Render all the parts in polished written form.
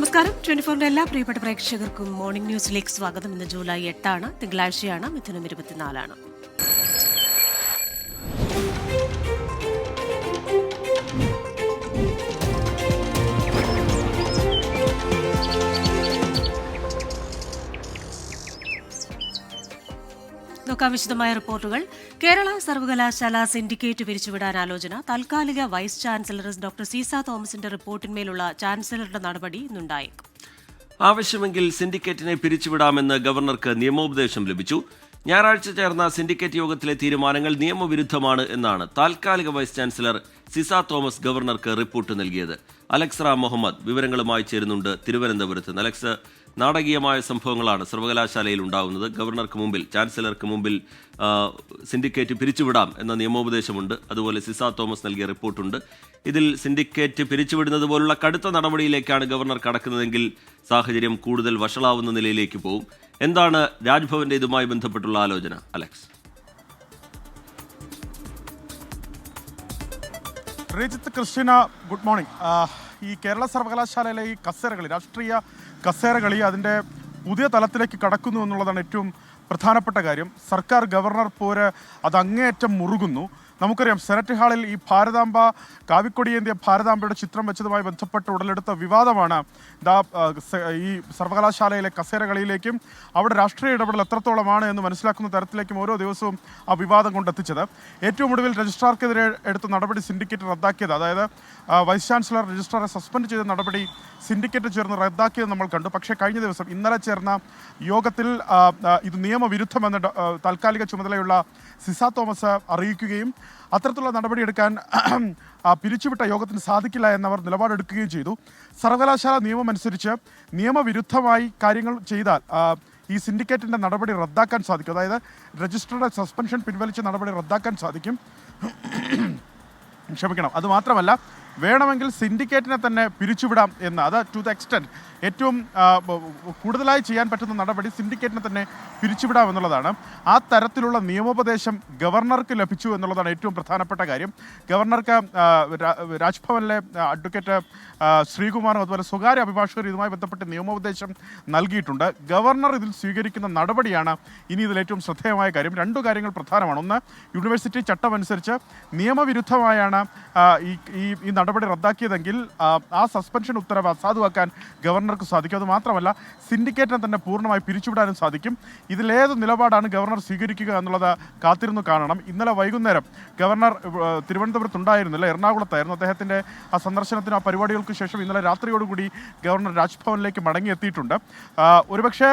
നമസ്കാരം. 24 എല്ലാ പ്രിയപ്പെട്ട പ്രേക്ഷകർക്കും മോർണിംഗ് ന്യൂസിലേക്ക് സ്വാഗതം. ഇന്ന് ജൂലൈ 8 തിങ്കളാഴ്ചയാണ്. മിഥുനം 24. നോക്കാം വിശദമായ റിപ്പോർട്ടുകൾ. കേരള സർവകലാശാല സിൻഡിക്കേറ്റ് പിരിച്ചുവിടാൻ ആലോചന. താൽക്കാലിക വൈസ് ചാൻസലർ ഡോക്ടർ സീസ തോമസിന്റെ റിപ്പോർട്ടിന്മേലുള്ള ചാൻസലറുടെ നടപടി ഇന്നുണ്ടായേക്കും. ആവശ്യമെങ്കിൽ സിൻഡിക്കേറ്റിനെ പിരിച്ചുവിടാമെന്ന് ഗവർണർക്ക് നിയമോപദേശം ലഭിച്ചു. ഞായറാഴ്ച ചേർന്ന സിൻഡിക്കേറ്റ് യോഗത്തിലെ തീരുമാനങ്ങൾ നിയമവിരുദ്ധമാണ് എന്നാണ് താൽക്കാലിക വൈസ് ചാൻസലർ സിസ തോമസ് ഗവർണർക്ക് റിപ്പോർട്ട് നൽകിയത്. അലക്സ് റാം മുഹമ്മദ് വിവരങ്ങളുമായി ചേരുന്നുണ്ട് തിരുവനന്തപുരത്ത്. അലക്സ്, നാടകീയമായ സംഭവങ്ങളാണ് സർവകലാശാലയിൽ ഉണ്ടാകുന്നത്. ഗവർണർക്ക് മുമ്പിൽ, ചാൻസലർക്ക് മുമ്പിൽ സിൻഡിക്കേറ്റ് പിരിച്ചുവിടാം എന്ന നിയമോപദേശമുണ്ട്. അതുപോലെ സിസ തോമസ് നൽകിയ റിപ്പോർട്ടുണ്ട്. ഇതിൽ സിൻഡിക്കേറ്റ് പിരിച്ചുവിടുന്നത് പോലുള്ള കടുത്ത നടപടിയിലേക്കാണ് ഗവർണർ കടക്കുന്നതെങ്കിൽ സാഹചര്യം കൂടുതൽ വഷളാവുന്ന നിലയിലേക്ക് പോകും. എന്താണ് രാജ്ഭവന്റെ ഇതുമായി ബന്ധപ്പെട്ടുള്ള ആലോചന, Alex? Rajith, Christina, good morning. ഈ കേരള സർവകലാശാലയിലെ ഈ കസേരകളി, രാഷ്ട്രീയ കസേരകളി അതിൻ്റെ പുതിയ തലത്തിലേക്ക് കടക്കുന്നു എന്നുള്ളതാണ് ഏറ്റവും പ്രധാനപ്പെട്ട കാര്യം. സർക്കാർ ഗവർണർ പോര് അത് അങ്ങേയറ്റം മുറുകുന്നു. നമുക്കറിയാം, സെനറ്റ് ഹാളിൽ ഈ ഭാരതാംബ, കാവിക്കൊടിയേന്തിയ ഭാരതാംബയുടെ ചിത്രം വെച്ചതുമായി ബന്ധപ്പെട്ട് ഉടലെടുത്ത വിവാദമാണ് ഈ സർവകലാശാലയിലെ കസേരകളിയിലേക്കും അവിടെ രാഷ്ട്രീയ ഇടപെടൽ എത്രത്തോളമാണ് എന്ന് മനസ്സിലാക്കുന്ന തരത്തിലേക്കും ഓരോ ദിവസവും ആ വിവാദം കൊണ്ടെത്തിച്ചത്. ഏറ്റവും ഒടുവിൽ രജിസ്ട്രാർക്കെതിരെ എടുത്ത നടപടി സിൻഡിക്കേറ്റ് റദ്ദാക്കിയത്, അതായത് വൈസ് ചാൻസലർ രജിസ്ട്രാറെ സസ്പെൻഡ് ചെയ്ത നടപടി സിൻഡിക്കേറ്റ് ചേർന്ന് റദ്ദാക്കിയത് നമ്മൾ കണ്ടു. പക്ഷേ കഴിഞ്ഞ ദിവസം ഇന്നലെ ചേർന്ന യോഗത്തിൽ ഇത് നിയമവിരുദ്ധമെന്ന് താൽക്കാലിക ചുമതലയുള്ള സിസ തോമസ് അറിയിക്കുകയും അത്തരത്തിലുള്ള നടപടിയെടുക്കാൻ പിരിച്ചുവിട്ട യോഗത്തിന് സാധിക്കില്ല എന്നവർ നിലപാടെടുക്കുകയും ചെയ്തു. സർവകലാശാല നിയമമനുസരിച്ച് നിയമവിരുദ്ധമായി കാര്യങ്ങൾ ചെയ്താൽ ഈ സിൻഡിക്കേറ്റിൻ്റെ നടപടി റദ്ദാക്കാൻ സാധിക്കും. അതായത് രജിസ്ട്രാറുടെ സസ്പെൻഷൻ പിൻവലിച്ച നടപടി റദ്ദാക്കാൻ സാധിക്കും. ക്ഷമിക്കണം, അതുമാത്രമല്ല, വേണമെങ്കിൽ സിൻഡിക്കേറ്റിനെ തന്നെ പിരിച്ചുവിടാം എന്ന്, അത് ടു ദ എക്സ്റ്റെൻറ്റ് ഏറ്റവും കൂടുതലായി ചെയ്യാൻ പറ്റുന്ന നടപടി സിൻഡിക്കേറ്റിനെ തന്നെ പിരിച്ചുവിടാം എന്നുള്ളതാണ്. ആ തരത്തിലുള്ള നിയമോപദേശം ഗവർണർക്ക് ലഭിച്ചു എന്നുള്ളതാണ് ഏറ്റവും പ്രധാനപ്പെട്ട കാര്യം. ഗവർണർക്ക് രാജ്ഭവനിലെ അഡ്വക്കേറ്റ് ശ്രീകുമാറും അതുപോലെ സ്വകാര്യ അഭിഭാഷകർ ഇതുമായി ബന്ധപ്പെട്ട് നിയമോപദേശം നൽകിയിട്ടുണ്ട്. ഗവർണർ ഇതിൽ സ്വീകരിക്കുന്ന നടപടിയാണ് ഇനി ഇതിൽ ഏറ്റവും ശ്രദ്ധേയമായ കാര്യം. രണ്ടു കാര്യങ്ങൾ പ്രധാനമാണ്. ഒന്ന്, യൂണിവേഴ്സിറ്റി ചട്ടം അനുസരിച്ച് നിയമവിരുദ്ധമായാണ് ഈ നടപടി റദ്ദാക്കിയതെങ്കിൽ ആ സസ്പെൻഷൻ ഉത്തരവ് അസാധുവാക്കാൻ ഗവർണർക്ക് സാധിക്കും. അത് മാത്രമല്ല, സിൻഡിക്കേറ്റിനെ തന്നെ പൂർണ്ണമായി പിരിച്ചുവിടാനും സാധിക്കും. ഇതിലേത് നിലപാടാണ് ഗവർണർ സ്വീകരിക്കുക എന്നുള്ളത് കാത്തിരുന്നു കാണണം. ഇന്നലെ വൈകുന്നേരം ഗവർണർ തിരുവനന്തപുരത്തുണ്ടായിരുന്നില്ല, എറണാകുളത്തായിരുന്നു. അദ്ദേഹത്തിൻ്റെ ആ സന്ദർശനത്തിനും ആ പരിപാടികൾക്ക് ശേഷം ഇന്നലെ രാത്രിയോടുകൂടി ഗവർണർ രാജ്ഭവനിലേക്ക് മടങ്ങിയെത്തിയിട്ടുണ്ട്. ഒരുപക്ഷെ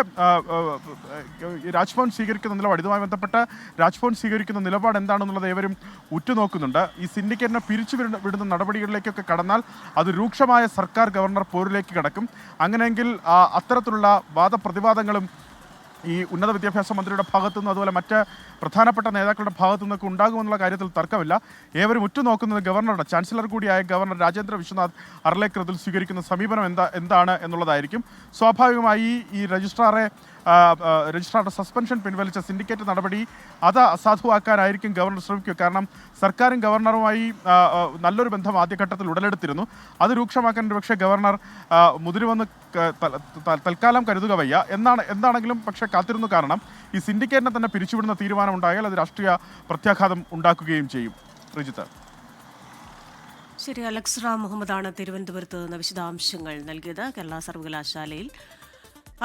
രാജ്ഭവൻ സ്വീകരിക്കുന്ന നിലപാട്, ഇതുമായി ബന്ധപ്പെട്ട് രാജ്ഭവൻ സ്വീകരിക്കുന്ന നിലപാട് എന്താണെന്നുള്ളത് ഏവരും ഉറ്റുനോക്കുന്നുണ്ട്. ഈ സിൻഡിക്കേറ്റിനെ പിരിച്ചു വിടുന്ന നടപടികളിലേക്കൊക്കെ കടന്നാൽ അത് രൂക്ഷമായ സർക്കാർ ഗവർണർ പോരിലേക്ക് കടക്കും. അങ്ങനെയെങ്കിൽ അത്തരത്തിലുള്ള വാദപ്രതിവാദങ്ങളും ഈ ഉന്നത വിദ്യാഭ്യാസ മന്ത്രിയുടെ ഭാഗത്തുനിന്നും അതുപോലെ മറ്റ് പ്രധാനപ്പെട്ട നേതാക്കളുടെ ഭാഗത്തു നിന്നൊക്കെ ഉണ്ടാകുമെന്നുള്ള കാര്യത്തിൽ തർക്കമില്ല. ഏവരും ഉറ്റുനോക്കുന്നത് ഗവർണറുടെ, ചാൻസലർ കൂടിയായ ഗവർണർ രാജേന്ദ്ര വിശ്വനാഥ് അർലേക്കർ ഇതിൽ സ്വീകരിക്കുന്ന സമീപനം എന്താണ് എന്നുള്ളതായിരിക്കും. സ്വാഭാവികമായി ഈ രജിസ്ട്രാറുടെ സസ്പെൻഷൻ പിൻവലിച്ച സിൻഡിക്കേറ്റ് നടപടി അത് അസാധുവാക്കാനായിരിക്കും ഗവർണർ ശ്രമിക്കുക. കാരണം സർക്കാരും ഗവർണറുമായി നല്ലൊരു ബന്ധം ആദ്യഘട്ടത്തിൽ ഉടലെടുത്തിരുന്നു. അത് രൂക്ഷമാക്കാൻ പക്ഷേ ഗവർണർ മുതിരുവെന്ന് തൽക്കാലം കരുതുക വയ്യ. എന്താണെങ്കിലും പക്ഷേ കാത്തിരുന്നു. കാരണം ഈ സിൻഡിക്കേറ്റിനെ തന്നെ പിരിച്ചുവിടുന്ന തീരുമാനം ഉണ്ടായാൽ അത് രാഷ്ട്രീയ പ്രത്യാഘാതം ഉണ്ടാക്കുകയും ചെയ്യും. റിജിത്ത്. ശരി, അലക്സ് റാം മുഹമ്മദാണ് തിരുവനന്തപുരത്ത് നിന്ന് വിശദാംശങ്ങൾ നൽകിയത്. കേരള സർവകലാശാലയിൽ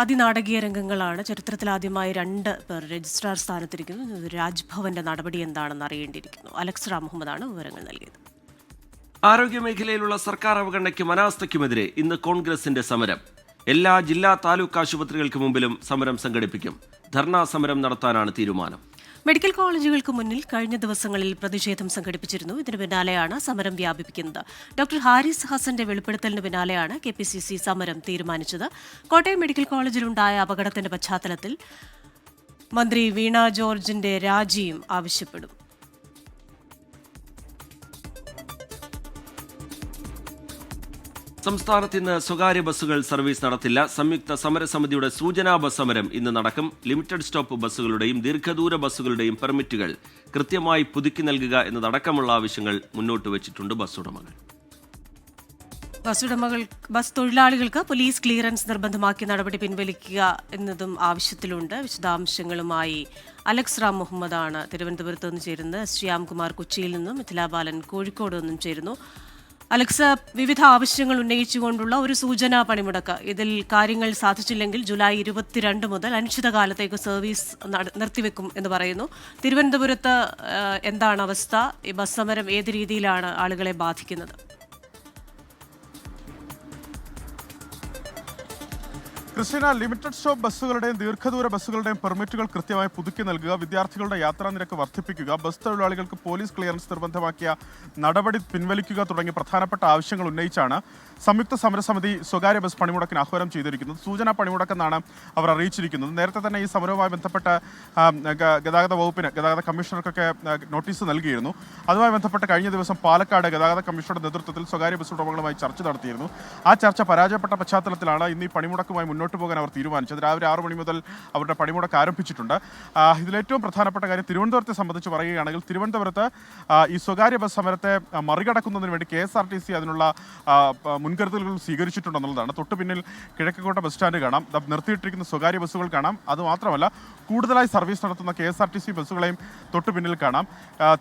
അതിനാടകീയ രംഗങ്ങളാണ്. ചരിത്രത്തിലാദ്യമായി 2 പേർ രജിസ്ട്രാർ സ്ഥാനത്തിരിക്കുന്നു. രാജ്ഭവന്റെ നടപടി എന്താണെന്ന് അറിയേണ്ടിയിരിക്കുന്നു. അലക്സ് റാം മുഹമ്മദാണ് വിവരങ്ങൾ നൽകിയത്. ആരോഗ്യമേഖലയിലുള്ള സർക്കാർ അവഗണനയ്ക്കും അനാസ്ഥയ്ക്കുമെതിരെ ഇന്ന് കോൺഗ്രസിന്റെ സമരം. എല്ലാ ജില്ലാ താലൂക്ക് ആശുപത്രികൾക്ക് മുമ്പിലും സമരം സംഘടിപ്പിക്കും. ധർണാ സമരം നടത്താനാണ് തീരുമാനം. മെഡിക്കൽ കോളേജുകൾക്ക് മുന്നിൽ കഴിഞ്ഞ ദിവസങ്ങളിൽ പ്രതിഷേധം സംഘടിപ്പിച്ചിരുന്നു. ഇതിന് പിന്നാലെയാണ് സമരം വ്യാപിപ്പിക്കുന്നത്. ഡോക്ടർ ഹാരിസ് ഹസന്റെ വെളിപ്പെടുത്തലിന് പിന്നാലെയാണ് KPCC സമരം തീരുമാനിച്ചത്. കോട്ടയം മെഡിക്കൽ കോളേജിലുണ്ടായ അപകടത്തിന്റെ പശ്ചാത്തലത്തിൽ മന്ത്രി വീണ ജോർജിന്റെ രാജിയും ആവശ്യപ്പെടും. സംസ്ഥാനത്ത് ഇന്ന് സ്വകാര്യ ബസ്സുകൾ സർവീസ് നടത്തില്ല. സംയുക്ത സമരസമിതിയുടെ സൂചനാ ബസ് സമരം ഇന്ന് നടക്കും. ലിമിറ്റഡ് സ്റ്റോപ്പ് ബസ്സുകളുടെയും ദീർഘദൂര ബസ്സുകളുടെയും പെർമിറ്റുകൾ കൃത്യമായി പുതുക്കി നൽകുക എന്നതടക്കമുള്ള ആവശ്യങ്ങൾ മുന്നോട്ട് വെച്ചിട്ടുണ്ട് ബസ് ഉടമകൾ. ബസ് തൊഴിലാളികൾക്ക് പോലീസ് ക്ലിയറൻസ് നിർബന്ധമാക്കി നടപടി പിൻവലിക്കുക എന്നതും ആവശ്യത്തിലുണ്ട്. വിശദാംശങ്ങളുമായി അലക്സ് റാം മുഹമ്മദാണ് തിരുവനന്തപുരത്ത് നിന്ന് ചേരുന്നത്. ശ്യാംകുമാർ കൊച്ചിയിൽ നിന്നും, മിഥില ബാലൻ കോഴിക്കോട് നിന്നും ചേരുന്നു. അലക്സ, വിവിധ ആവശ്യങ്ങൾ ഉന്നയിച്ചുകൊണ്ടുള്ള ഒരു സൂചനാ പണിമുടക്ക്, ഇതിൽ കാര്യങ്ങൾ സാധിച്ചില്ലെങ്കിൽ ജൂലൈ 22 മുതൽ അനിശ്ചിതകാലത്തേക്ക് സർവീസ് നിർത്തിവെക്കും എന്ന് പറയുന്നു. തിരുവനന്തപുരത്ത് എന്താണ് അവസ്ഥ? ഈ ബസ് സമരം ഏത് രീതിയിലാണ് ആളുകളെ ബാധിക്കുന്നത്? ക്രിസ്റ്റീന, ലിമിറ്റഡ് സ്റ്റോപ്പ് ബസ്സുകളുടെയും ദീർഘദൂര ബസ്സുകളുടെയും പെർമിറ്റുകൾ കൃത്യമായി പുതുക്കി നൽകുക, വിദ്യാർത്ഥികളുടെ യാത്രാ നിരക്ക് വർദ്ധിപ്പിക്കുക, ബസ് തൊഴിലാളികൾക്ക് പോലീസ് ക്ലിയറൻസ് നിർബന്ധമാക്കിയ നടപടി പിൻവലിക്കുക തുടങ്ങിയ പ്രധാനപ്പെട്ട ആവശ്യങ്ങൾ ഉന്നയിച്ചാണ് സംയുക്ത സമരസമിതി സ്വകാര്യ ബസ് പണിമുടക്കിന് ആഹ്വാനം ചെയ്തിരിക്കുന്നത്. സൂചനാ പണിമുടക്കെന്നാണ് അവർ അറിയിച്ചിരിക്കുന്നത്. നേരത്തെ തന്നെ ഈ സമരവുമായി ബന്ധപ്പെട്ട് ഗതാഗത വകുപ്പിന്, ഗതാഗത കമ്മീഷണർക്കൊക്കെ നോട്ടീസ് നൽകിയിരുന്നു. അതുമായി ബന്ധപ്പെട്ട് കഴിഞ്ഞ ദിവസം പാലക്കാട് ഗതാഗത കമ്മീഷണറുടെ നേതൃത്വത്തിൽ സ്വകാര്യ ബസ് ഉടമകളുമായി ചർച്ച നടത്തിയിരുന്നു. ആ ചർച്ച പരാജയപ്പെട്ട പശ്ചാത്തലത്തിലാണ് ഇന്ന് ഈ പണിമുടക്കുമായി മുന്നോട്ട് പോകാൻ അവർ തീരുമാനിച്ചത്. രാവിലെ 6 മണി മുതൽ അവരുടെ പണിമുടക്ക് ആരംഭിച്ചിട്ടുണ്ട്. ഇതിലേറ്റവും പ്രധാനപ്പെട്ട കാര്യം തിരുവനന്തപുരത്തെ സംബന്ധിച്ച് പറയുകയാണെങ്കിൽ, തിരുവനന്തപുരത്ത് ഈ സ്വകാര്യ ബസ് സമരത്തെ മറികടക്കുന്നതിന് വേണ്ടി KSRTC അതിനുള്ള മുൻകരുതലുകൾ സ്വീകരിച്ചിട്ടുണ്ടെന്നുള്ളതാണ്. തൊട്ടു പിന്നിൽ കിഴക്കേക്കോട്ട ബസ് സ്റ്റാൻഡ് കാണാം, നിർത്തിയിട്ടിരിക്കുന്ന സ്വകാര്യ ബസ്സുകൾ കാണാം. അതുമാത്രമല്ല, കൂടുതലായി സർവീസ് നടത്തുന്ന KSRTC ബസ്സുകളെയും തൊട്ടു പിന്നിൽ കാണാം.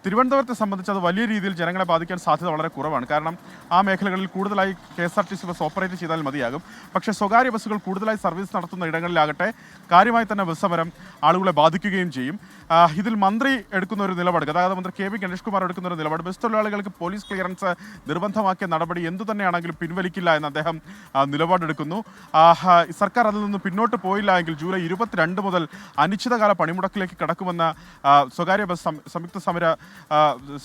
തിരുവനന്തപുരത്തെ സംബന്ധിച്ച് അത് വലിയ രീതിയിൽ ജനങ്ങളെ ബാധിക്കാൻ സാധ്യത വളരെ കുറവാണ്. കാരണം ആ മേഖലകളിൽ കൂടുതലായി KSRTC ബസ് ഓപ്പറേറ്റ് ചെയ്താൽ മതിയാകും. പക്ഷേ സ്വകാര്യ ബസ്സുകൾ കൂടുതലായി സർവീസ് നടത്തുന്ന ഇടങ്ങളിലാകട്ടെ കാര്യമായി തന്നെ ബസ് സമരം ആളുകളെ ബാധിക്കുകയും ചെയ്യും. ഇതിൽ മന്ത്രി എടുക്കുന്ന ഒരു നിലപാട്, ഗതാഗത മന്ത്രി KV ഗണേഷ് കുമാർ എടുക്കുന്ന ഒരു നിലപാട്, ബസ് തൊഴിലാളികൾക്ക് പോലീസ് ക്ലിയറൻസ് നിർബന്ധമാക്കിയ നടപടി എന്തു തന്നെയാണെങ്കിലും പിൻവലിക്കില്ല എന്ന് അദ്ദേഹം നിലപാടെടുക്കുന്നു. സർക്കാർ അതിൽ നിന്ന് പിന്നോട്ട് പോയില്ല എങ്കിൽ ജൂലൈ 22 മുതൽ അനിശ്ചിതകാല പണിമുടക്കിലേക്ക് കടക്കുമെന്ന് സ്വകാര്യ ബസ് സംയുക്ത സമര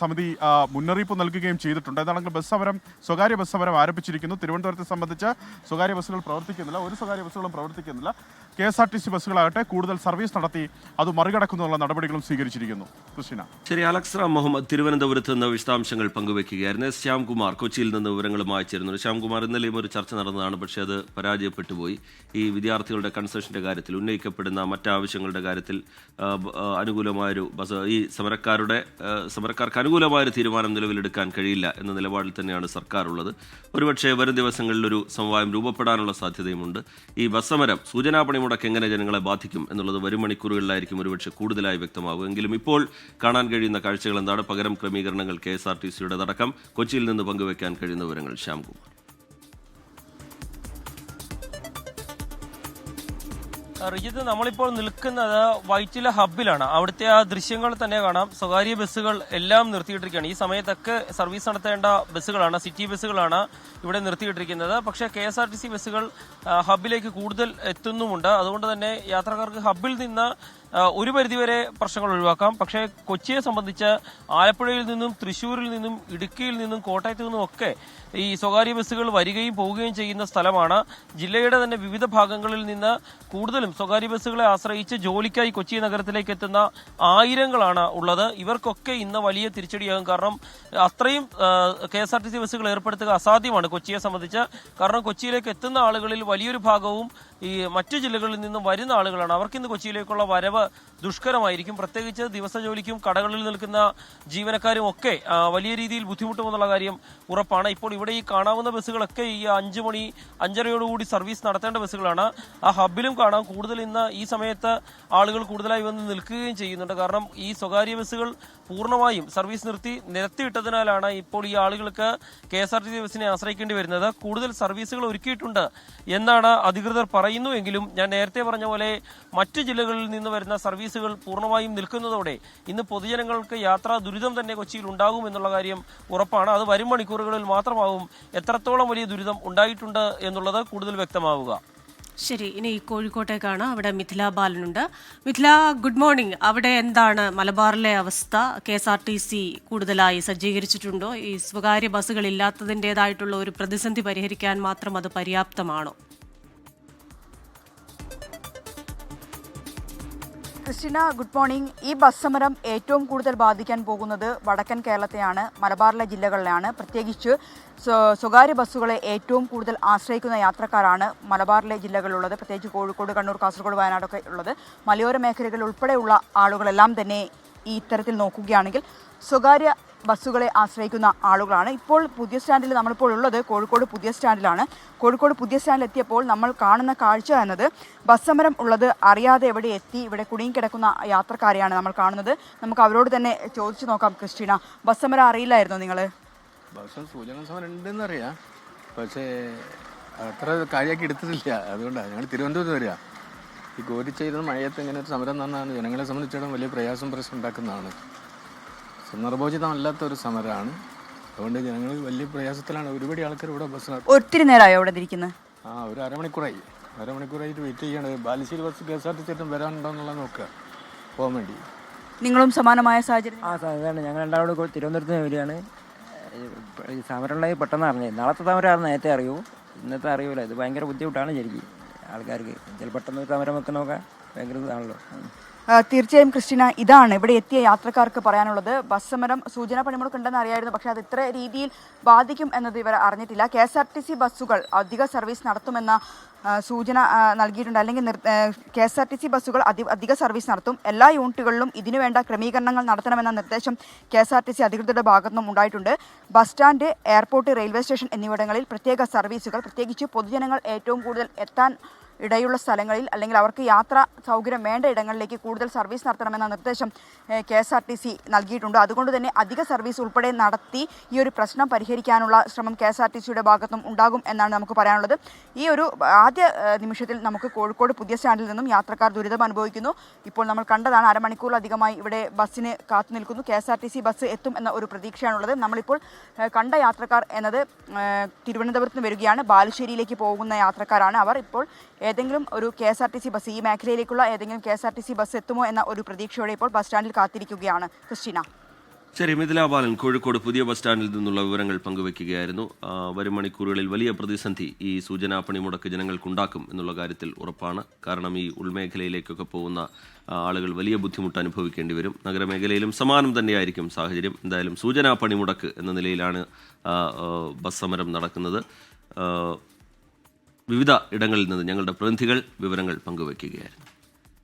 സമിതി മുന്നറിയിപ്പ് നൽകുകയും ചെയ്തിട്ടുണ്ട്. എന്താണെങ്കിലും സ്വകാര്യ ബസ് സമരം ആരംഭിച്ചിരിക്കുന്നു. തിരുവനന്തപുരത്തെ സംബന്ധിച്ച് സ്വകാര്യ ബസ്സുകൾ പ്രവർത്തിക്കുന്നില്ല, ഒരു സ്വകാര്യ ബസ്സുകളും പ്രവർത്തിക്കുന്നില്ല. KSRTC ബസ്സുകളാകട്ടെ കൂടുതൽ സർവീസ് നടത്തി അത് മറികടക്കുന്നതിനുള്ള നടപടികളും സ്വീകരിച്ചിരിക്കുന്നു. കൃഷ്ണ. ശരി, അലക്സ് റാം മുഹമ്മദ് തിരുവനന്തപുരത്ത് നിന്ന് വിശദാംശങ്ങൾ പങ്കുവയ്ക്കുകയായിരുന്നു. ശ്യാംകുമാർ കൊച്ചിയിൽ നിന്ന് വിവരങ്ങളുമായി ചേരുന്നു. ശ്യാംകുമാർ, ഇന്നലെയും ഒരു ചർച്ച നടന്നതാണ്, പക്ഷേ അത് പരാജയപ്പെട്ടു പോയി. ഈ വിദ്യാർത്ഥികളുടെ കൺസെഷന്റെ കാര്യത്തിൽ, ഉന്നയിക്കപ്പെടുന്ന മറ്റാവശ്യങ്ങളുടെ കാര്യത്തിൽ അനുകൂലമായൊരു ഈ സമരക്കാർക്ക് അനുകൂലമായൊരു തീരുമാനം നിലവിലെടുക്കാൻ കഴിയില്ല എന്ന നിലപാടിൽ തന്നെയാണ് സർക്കാർ ഉള്ളത്. ഒരുപക്ഷെ വരും ദിവസങ്ങളിൽ ഒരു സമവായം രൂപപ്പെടാനുള്ള സാധ്യതയുമുണ്ട്. ഈ ബസ് സമരം, സൂചനാ പണിമുടക്ക് എങ്ങനെ ജനങ്ങളെ ബാധിക്കും എന്നുള്ളത് വരും മണിക്കൂറുകളിലായിരിക്കും ഒരുപക്ഷെ കൂടുതലായി വ്യക്തമാകും. എങ്കിലും ഇപ്പോൾ കാണാൻ കഴിയുന്ന കാഴ്ചകൾ എന്താണ്? പകരം ക്രമീകരണങ്ങൾ KSRTCയുടേതടക്കം കൊച്ചിയിൽ നിന്ന് പങ്കുവയ്ക്കാൻ കഴിയുന്ന വിവരങ്ങൾ ശ്യാംകുമാർ. റിജിത്ത്, നമ്മളിപ്പോൾ നിൽക്കുന്നത് വൈറ്റില ഹബ്ബിലാണ്. അവിടുത്തെ ആ ദൃശ്യങ്ങൾ തന്നെ കാണാം. സ്വകാര്യ ബസ്സുകൾ എല്ലാം നിർത്തിയിട്ടിരിക്കുകയാണ്. ഈ സമയത്തൊക്കെ സർവീസ് നടത്തേണ്ട ബസ്സുകളാണ്, സിറ്റി ബസ്സുകളാണ് ഇവിടെ നിർത്തിയിട്ടിരിക്കുന്നത്. പക്ഷേ KSRTC ബസ്സുകൾ ഹബ്ബിലേക്ക് കൂടുതൽ എത്തുന്നുമുണ്ട്. അതുകൊണ്ട് തന്നെ യാത്രക്കാർക്ക് ഹബ്ബിൽ നിന്ന് ഒരു പരിധിവരെ പ്രശ്നങ്ങൾ ഒഴിവാക്കാം. പക്ഷേ കൊച്ചിയെ സംബന്ധിച്ച് ആലപ്പുഴയിൽ നിന്നും, തൃശ്ശൂരിൽ നിന്നും, ഇടുക്കിയിൽ നിന്നും, കോട്ടയത്തു നിന്നും ഒക്കെ ഈ സ്വകാര്യ ബസ്സുകൾ വരികയും പോവുകയും ചെയ്യുന്ന സ്ഥലമാണ്. ജില്ലയുടെ തന്നെ വിവിധ ഭാഗങ്ങളിൽ നിന്ന് കൂടുതലും സ്വകാര്യ ബസ്സുകളെ ആശ്രയിച്ച് ജോലിക്കായി കൊച്ചി നഗരത്തിലേക്ക് എത്തുന്ന ആയിരങ്ങളാണ് ഉള്ളത്. ഇവർക്കൊക്കെ ഇന്ന് വലിയ തിരിച്ചടിയാകും. കാരണം അത്രയും KSRTC ബസ്സുകൾ ഏർപ്പെടുത്തുക അസാധ്യമാണ് കൊച്ചിയെ സംബന്ധിച്ച്. കാരണം കൊച്ചിയിലേക്ക് എത്തുന്ന ആളുകളിൽ വലിയൊരു ഭാഗവും ഈ മറ്റു ജില്ലകളിൽ നിന്നും വരുന്ന ആളുകളാണ്. അവർക്കിന്ന് കൊച്ചിയിലേക്കുള്ള വരവ് ദുഷ്കരമായിരിക്കും. പ്രത്യേകിച്ച് ദിവസ ജോലിക്കും കടകളിൽ നിൽക്കുന്ന ജീവനക്കാരും ഒക്കെ വലിയ രീതിയിൽ ബുദ്ധിമുട്ടുമെന്നുള്ള കാര്യം ഉറപ്പാണ്. ഇപ്പോൾ ഇവിടെ ഈ കാണാവുന്ന ബസ്സുകളൊക്കെ ഈ 5 മണി 5:30യോടുകൂടി സർവീസ് നടത്തേണ്ട ബസ്സുകളാണ്. ആ ഹബ്ബിലും കാണാം കൂടുതൽ ഇന്ന് ഈ സമയത്ത് ആളുകൾ കൂടുതലായി വന്ന് നിൽക്കുകയും ചെയ്യുന്നുണ്ട്. കാരണം ഈ സ്വകാര്യ ബസ്സുകൾ പൂർണ്ണമായും സർവീസ് നിരത്തിയിട്ടതിനാലാണ് ഇപ്പോൾ ഈ ആളുകൾക്ക് KSRTC ബസ്സിനെ ആശ്രയിക്കേണ്ടി വരുന്നത്. കൂടുതൽ സർവീസുകൾ ഒരുക്കിയിട്ടുണ്ട് എന്നാണ് അധികൃതർ പറയുന്നുവെങ്കിലും ഞാൻ നേരത്തെ പറഞ്ഞ പോലെ മറ്റു ജില്ലകളിൽ നിന്ന് വരുന്ന സർവീസുകൾ പൂർണ്ണമായും നിൽക്കുന്നതോടെ ഇന്ന് പൊതുജനങ്ങൾക്ക് യാത്രാ ദുരിതം തന്നെ കൊച്ചിയിൽ ഉണ്ടാകും എന്നുള്ള കാര്യം ഉറപ്പാണ്. അത് വരും മണിക്കൂറുകളിൽ മാത്രമാവും എത്രത്തോളം വലിയ ദുരിതം ഉണ്ടായിട്ടുണ്ട് എന്നുള്ളത് കൂടുതൽ വ്യക്തമാവുക. ശരി, ഇനി കോഴിക്കോട്ടേക്കാണ്. അവിടെ മിഥില ബാലനുണ്ട്. Mithila, good morning. അവിടെ എന്താണ് മലബാറിലെ അവസ്ഥ? KSRTC കൂടുതലായി സജ്ജീകരിച്ചിട്ടുണ്ടോ? ഈ സ്വകാര്യ ബസ്സുകൾ ഇല്ലാത്തതിൻ്റെതായിട്ടുള്ള ഒരു പ്രതിസന്ധി പരിഹരിക്കാൻ മാത്രം അത് പര്യാപ്തമാണോ? Christina, good morning. ഈ ബസ് സമരം ഏറ്റവും കൂടുതൽ ബാധിക്കാൻ പോകുന്നത് വടക്കൻ കേരളത്തെയാണ്, മലബാറിലെ ജില്ലകളിലാണ്. പ്രത്യേകിച്ച് സ്വകാര്യ ബസ്സുകളെ ഏറ്റവും കൂടുതൽ ആശ്രയിക്കുന്ന യാത്രക്കാരാണ് മലബാറിലെ ജില്ലകളിലുള്ളത്. പ്രത്യേകിച്ച് കോഴിക്കോട്, കണ്ണൂർ, കാസർഗോഡ്, വയനാടൊക്കെ ഉള്ളത്. മലയോര മേഖലകൾ ഉൾപ്പെടെയുള്ള ആളുകളെല്ലാം തന്നെ ഈ ഇത്തരത്തിൽ നോക്കുകയാണെങ്കിൽ സ്വകാര്യ ബസ്സുകളെ ആശ്രയിക്കുന്ന ആളുകളാണ്. ഇപ്പോൾ പുതിയ സ്റ്റാൻഡിൽ നമ്മളിപ്പോൾ ഉള്ളത് കോഴിക്കോട് പുതിയ സ്റ്റാൻഡിലാണ്. കോഴിക്കോട് പുതിയ സ്റ്റാൻഡിൽ എത്തിയപ്പോൾ നമ്മൾ കാണുന്ന കാഴ്ച എന്നത് ബസ് സമരം ഉള്ളത് അറിയാതെ എവിടെ എത്തി ഇവിടെ കുടുങ്ങിക്കിടക്കുന്ന യാത്രക്കാരെയാണ് നമ്മൾ കാണുന്നത്. നമുക്ക് അവരോട് തന്നെ ചോദിച്ചു നോക്കാം. ക്രിസ്റ്റീന, ബസ് സമരം അറിയില്ലായിരുന്നോ നിങ്ങൾ? ബസ് സൂചന സമരം ഉണ്ടെന്നറിയാം, പക്ഷേ അത്ര കാര്യമാക്കി എടുത്തിട്ടില്ല. അതുകൊണ്ടാണ് ഞങ്ങൾ തിരുവനന്തപുരത്ത് വരിക. ഈ കോരി ചെയ്ത മഴയത്ത് ഇങ്ങനെ ഒരു സമരം തന്നാണ് ജനങ്ങളെ സംബന്ധിച്ചിടത്തോളം വലിയ പ്രശ്നം ഉണ്ടാക്കുന്നതാണ്. സന്ദർഭോചിതമല്ലാത്തൊരു സമരമാണ്. അതുകൊണ്ട് ജനങ്ങൾ വലിയ പ്രയാസത്തിലാണ്. ഒരുപാട് ആൾക്കാർ ഇവിടെ ബസ് ഒത്തിരി നേരമായോ ഇവിടെ ഇരിക്കുന്നത്? ഒരു അരമണിക്കൂറായിട്ട് വെയിറ്റ് ചെയ്യാണ്. ബാലുശ്ശേരി ബസ് KSRTC വരാനുണ്ടോ എന്നുള്ളത് നോക്കുക പോകാൻ വേണ്ടി. നിങ്ങളും സമാനമായ സാഹചര്യം? സാധാരണ ഞങ്ങൾ രണ്ടാമത് തിരുവനന്തപുരത്ത് നിന്ന് വരികയാണ്. ഈ സമരമുള്ളത് പെട്ടെന്ന് അറിഞ്ഞത്. നാളത്തെ സമരമാണ് നേരത്തെ അറിയൂ, ഇന്നത്തെ അറിയൂല. ഇത് ഭയങ്കര ബുദ്ധിമുട്ടാണ് ശരിക്കും ആൾക്കാർക്ക്. പെട്ടെന്ന് സമരം വെക്കുന്നൊക്കെ ഭയങ്കര ഇതാണല്ലോ. തീർച്ചയായും ക്രിസ്റ്റീന, ഇതാണ് ഇവിടെ എത്തിയ യാത്രക്കാർക്ക് പറയാനുള്ളത്. ബസ് സമരം സൂചനാ പണിമുടക്ക് ഉണ്ടെന്ന് അറിയായിരുന്നു, പക്ഷേ അത് ഇത്ര രീതിയിൽ ബാധിക്കും എന്നത് ഇവർ അറിഞ്ഞിട്ടില്ല. KSRTC ബസ്സുകൾ അധിക സർവീസ് നടത്തുമെന്ന സൂചന നൽകിയിട്ടുണ്ട്. അല്ലെങ്കിൽ KSRTC ബസ്സുകൾ അധിക സർവീസ് നടത്തും. എല്ലാ യൂണിറ്റുകളിലും ഇതിനുവേണ്ട ക്രമീകരണങ്ങൾ നടത്തണമെന്ന നിർദ്ദേശം KSRTC അധികൃതരുടെ ഭാഗത്തുനിന്നും ഉണ്ടായിട്ടുണ്ട്. Bus stand, airport, railway station എന്നിവിടങ്ങളിൽ പ്രത്യേക സർവീസുകൾ, പ്രത്യേകിച്ച് പൊതുജനങ്ങൾ ഏറ്റവും കൂടുതൽ എത്താൻ ഇടയുള്ള സ്ഥലങ്ങളിൽ അല്ലെങ്കിൽ അവർക്ക് യാത്രാ സൗകര്യം വേണ്ട ഇടങ്ങളിലേക്ക് കൂടുതൽ സർവീസ് നടത്തണമെന്ന നിർദ്ദേശം KSRTC നൽകിയിട്ടുണ്ട്. അതുകൊണ്ട് തന്നെ അധിക സർവീസ് ഉൾപ്പെടെ നടത്തി ഈ ഒരു പ്രശ്നം പരിഹരിക്കാനുള്ള ശ്രമം KSRTCയുടെ ഭാഗത്തും ഉണ്ടാകും എന്നാണ് നമുക്ക് പറയാനുള്ളത്. ഈ ഒരു ആദ്യ നിമിഷത്തിൽ നമുക്ക് കോഴിക്കോട് പുതിയ സ്റ്റാൻഡിൽ നിന്നും യാത്രക്കാർ ദുരിതം അനുഭവിക്കുന്നു. ഇപ്പോൾ നമ്മൾ കണ്ടതാണ്, അരമണിക്കൂറിലധികമായി ഇവിടെ ബസ്സിന് കാത്തു നിൽക്കുന്നു. KSRTC ബസ് എത്തും എന്ന ഒരു പ്രതീക്ഷയാണുള്ളത്. നമ്മളിപ്പോൾ കണ്ട യാത്രക്കാർ എന്നത് തിരുവനന്തപുരത്ത് നിന്ന് വരികയാണ്. ബാലുശ്ശേരിയിലേക്ക് പോകുന്ന യാത്രക്കാരാണ് അവർ. ഇപ്പോൾ ഏതെങ്കിലും ഒരു KSRTC ബസ്, ഈ മേഖലയിലേക്കുള്ള ഏതെങ്കിലും KSRTC ബസ് എത്തുമോ എന്ന ഒരു പ്രതീക്ഷയോടെ ഇപ്പോൾ ബസ് സ്റ്റാൻഡിൽ കാത്തിരിക്കുകയാണ്. ക്രിസ്റ്റീന. ശരി, മിഥില ബാലൻ കോഴിക്കോട് പുതിയ ബസ് സ്റ്റാൻഡിൽ നിന്നുള്ള വിവരങ്ങൾ പങ്കുവയ്ക്കുകയായിരുന്നു. വരും മണിക്കൂറുകളിൽ വലിയ പ്രതിസന്ധി ഈ സൂചനാ പണിമുടക്ക് ജനങ്ങൾക്കുണ്ടാക്കും എന്നുള്ള കാര്യത്തിൽ ഉറപ്പാണ്. കാരണം ഈ ഉൾമേഖലയിലേക്കൊക്കെ പോകുന്ന ആളുകൾ വലിയ ബുദ്ധിമുട്ട് അനുഭവിക്കേണ്ടി വരും. നഗരമേഖലയിലും സമാനം തന്നെയായിരിക്കും സാഹചര്യം. എന്തായാലും സൂചനാ പണിമുടക്ക് എന്ന നിലയിലാണ് ബസ് സമരം നടക്കുന്നത്. വിവിധ ഇടങ്ങളിൽ നിന്ന് ഞങ്ങളുടെ പ്രതിനിധികൾ വിവരങ്ങൾ പങ്കുവയ്ക്കുകയായിരുന്നു.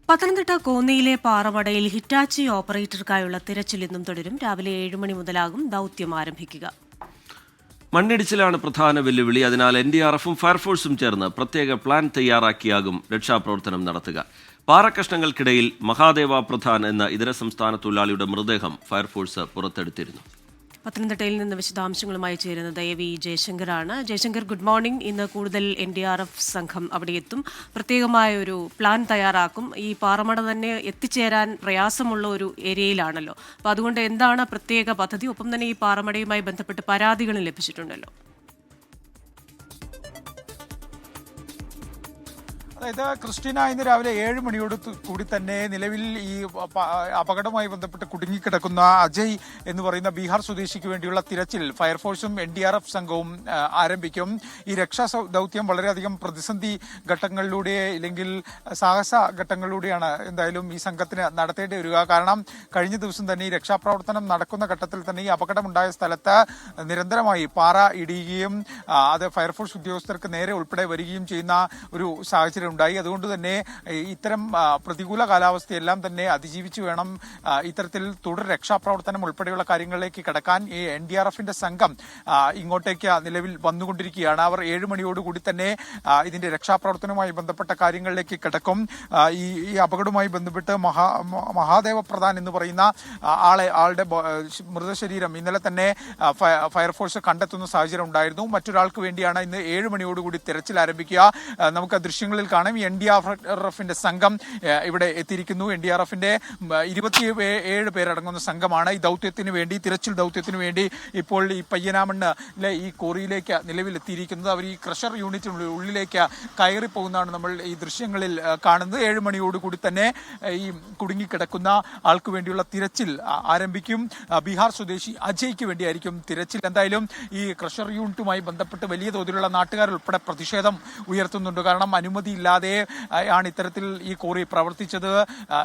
പത്തനംതിട്ട കോന്നിയിലെ പാറമടയിൽ ഹിറ്റാച്ചി ഓപ്പറേറ്റർക്കായുള്ള തിരച്ചിൽ ഇന്നും തുടരും. രാവിലെ 7 മണി മുതലാകും ദൌത്യം ആരംഭിക്കുക. മണ്ണിടിച്ചിലാണ് പ്രധാന വെല്ലുവിളി. അതിനാൽ NDRFും ഫയർഫോഴ്സും ചേർന്ന് പ്രത്യേക പ്ലാൻ തയ്യാറാക്കിയാകും രക്ഷാപ്രവർത്തനം നടത്തുക. പാറക്കഷ്ണങ്ങൾക്കിടയിൽ മഹാദേവ പ്രധാൻ എന്ന ഇതര സംസ്ഥാന തൊഴിലാളിയുടെ മൃതദേഹം ഫയർഫോഴ്സ് പുറത്തെടുത്തിരുന്നു. പത്തനംതിട്ടയിൽ നിന്ന് വിശദാംശങ്ങളുമായി ചേരുന്നത് AV ജയശങ്കറാണ്. Jayashankar, good morning. ഇന്ന് കൂടുതൽ NDRF സംഘം അവിടെ എത്തും. പ്രത്യേകമായ ഒരു പ്ലാൻ തയ്യാറാക്കും. ഈ പാറമട തന്നെ എത്തിച്ചേരാൻ പ്രയാസമുള്ള ഒരു ഏരിയയിലാണല്ലോ. അപ്പോൾ അതുകൊണ്ട് എന്താണ് പ്രത്യേക പദ്ധതി? ഒപ്പം തന്നെ ഈ പാറമടയുമായി ബന്ധപ്പെട്ട് പരാതികളും ലഭിച്ചിട്ടുണ്ടല്ലോ. അതായത് ക്രിസ്റ്റീന, ഇന്ന് രാവിലെ 7 മണിയോട് കൂടി തന്നെ നിലവിൽ ഈ അപകടവുമായി ബന്ധപ്പെട്ട് കുടുങ്ങിക്കിടക്കുന്ന അജയ് എന്ന് പറയുന്ന ബീഹാർ സ്വദേശിക്ക് വേണ്ടിയുള്ള തിരച്ചിൽ ഫയർഫോഴ്സും NDRF സംഘവും ആരംഭിക്കും. ഈ രക്ഷാ ദൗത്യം വളരെയധികം പ്രതിസന്ധി ഘട്ടങ്ങളിലൂടെ ഇല്ലെങ്കിൽ സാഹസ ഘട്ടങ്ങളിലൂടെയാണ് എന്തായാലും ഈ സംഘത്തിന് നടത്തേണ്ടി വരിക. കാരണം കഴിഞ്ഞ ദിവസം തന്നെ ഈ രക്ഷാപ്രവർത്തനം നടക്കുന്ന ഘട്ടത്തിൽ തന്നെ ഈ അപകടമുണ്ടായ സ്ഥലത്ത് നിരന്തരമായി പാറ ഇടിയുകയും അത് ഫയർഫോഴ്സ് ഉദ്യോഗസ്ഥർക്ക് നേരെ ഉൾപ്പെടെ വരികയും ചെയ്യുന്ന ഒരു സാഹചര്യം ഉണ്ടായി. അതുകൊണ്ട് തന്നെ ഇത്തരം പ്രതികൂല കാലാവസ്ഥയെല്ലാം തന്നെ അതിജീവിച്ച് വേണം ഇത്തരത്തിൽ തുടർ രക്ഷാപ്രവർത്തനം ഉൾപ്പെടെയുള്ള കാര്യങ്ങളിലേക്ക് കടക്കാൻ. ഈ NDRFന്റെ സംഘം ഇങ്ങോട്ടേക്ക് നിലവിൽ വന്നുകൊണ്ടിരിക്കുകയാണ്. അവർ 7 മണിയോടുകൂടി തന്നെ ഇതിന്റെ രക്ഷാപ്രവർത്തനവുമായി ബന്ധപ്പെട്ട കാര്യങ്ങളിലേക്ക് കടക്കും. ഈ അപകടവുമായി ബന്ധപ്പെട്ട് മഹാദേവ പ്രധാൻ എന്ന് പറയുന്ന ആളുടെ മൃതശരീരം ഇന്നലെ തന്നെ ഫയർഫോഴ്സ് കണ്ടെത്തുന്ന സാഹചര്യം ഉണ്ടായിരുന്നു. മറ്റൊരാൾക്ക് വേണ്ടിയാണ് ഇന്ന് 7 മണിയോടുകൂടി തെരച്ചിൽ ആരംഭിക്കുക. നമുക്ക് ദൃശ്യങ്ങളിൽ കാണാം. NDRFന്റെ സംഘം ഇവിടെ എത്തിയിരിക്കുന്നു. NDRFന്റെ 27 പേരടങ്ങുന്ന സംഘമാണ് ഈ ദൗത്യത്തിന് വേണ്ടി, തിരച്ചിൽ ദൗത്യത്തിന് വേണ്ടി ഇപ്പോൾ ഈ പയ്യനാമണ്ണിലെ ഈ കോറിയിലേക്ക് നിലവിൽ എത്തിയിരിക്കുന്നത്. അവർ ഈ ക്രഷർ യൂണിറ്റിനുള്ളിൽ ഉള്ളിലേക്ക് കയറി പോകുന്നതാണ് നമ്മൾ ഈ ദൃശ്യങ്ങളിൽ കാണുന്നത്. 7 മണിയോടുകൂടി തന്നെ ഈ കുടുങ്ങിക്കിടക്കുന്ന ആൾക്ക് വേണ്ടിയുള്ള തിരച്ചിൽ ആരംഭിക്കും. ബീഹാർ സ്വദേശി അജയ്ക്ക് വേണ്ടിയായിരിക്കും തിരച്ചിൽ. എന്തായാലും ഈ ക്രഷർ യൂണിറ്റുമായി ബന്ധപ്പെട്ട് വലിയ തോതിലുള്ള നാട്ടുകാരുൾപ്പെടെ പ്രതിഷേധം ഉയർത്തുന്നുണ്ട്. കാരണം അനുമതിയില്ല ഇല്ലാതെ ആണ് ഇത്തരത്തിൽ ഈ കോറി പ്രവർത്തിച്ചത്.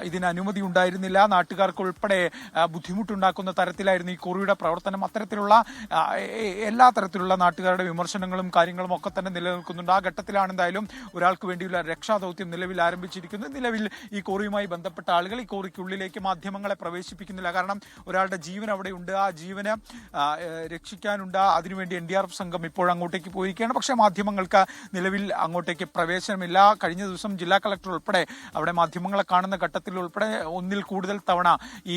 ഇതിന് അനുമതി ഉണ്ടായിരുന്നില്ല. നാട്ടുകാർക്ക് ഉൾപ്പെടെ ബുദ്ധിമുട്ടുണ്ടാക്കുന്ന തരത്തിലായിരുന്നു ഈ കോറിയുടെ പ്രവർത്തനം. അത്തരത്തിലുള്ള എല്ലാ തരത്തിലുള്ള നാട്ടുകാരുടെ വിമർശനങ്ങളും കാര്യങ്ങളും ഒക്കെ തന്നെ നിലനിൽക്കുന്നുണ്ട്. ആ ഘട്ടത്തിലാണ് എന്തായാലും ഒരാൾക്ക് വേണ്ടിയുള്ള രക്ഷാദൗത്യം നിലവിൽ ആരംഭിച്ചിരിക്കുന്നത്. നിലവിൽ ഈ കോറിയുമായി ബന്ധപ്പെട്ട ആളുകൾ ഈ കോറിക്കുള്ളിലേക്ക് മാധ്യമങ്ങളെ പ്രവേശിപ്പിക്കുന്നില്ല. കാരണം ഒരാളുടെ ജീവൻ അവിടെയുണ്ട്, ആ ജീവന് രക്ഷിക്കാനുണ്ട്. അതിനുവേണ്ടി NDRF സംഘം ഇപ്പോൾ അങ്ങോട്ടേക്ക് പോയിരിക്കുകയാണ്. പക്ഷേ മാധ്യമങ്ങൾക്ക് നിലവിൽ അങ്ങോട്ടേക്ക് പ്രവേശനമില്ല. കഴിഞ്ഞ ദിവസം ജില്ലാ കളക്ടർ ഉൾപ്പെടെ അവിടെ മാധ്യമങ്ങളെ കാണുന്ന ഘട്ടത്തിൽ ഉൾപ്പെടെ ഒന്നിൽ കൂടുതൽ തവണ ഈ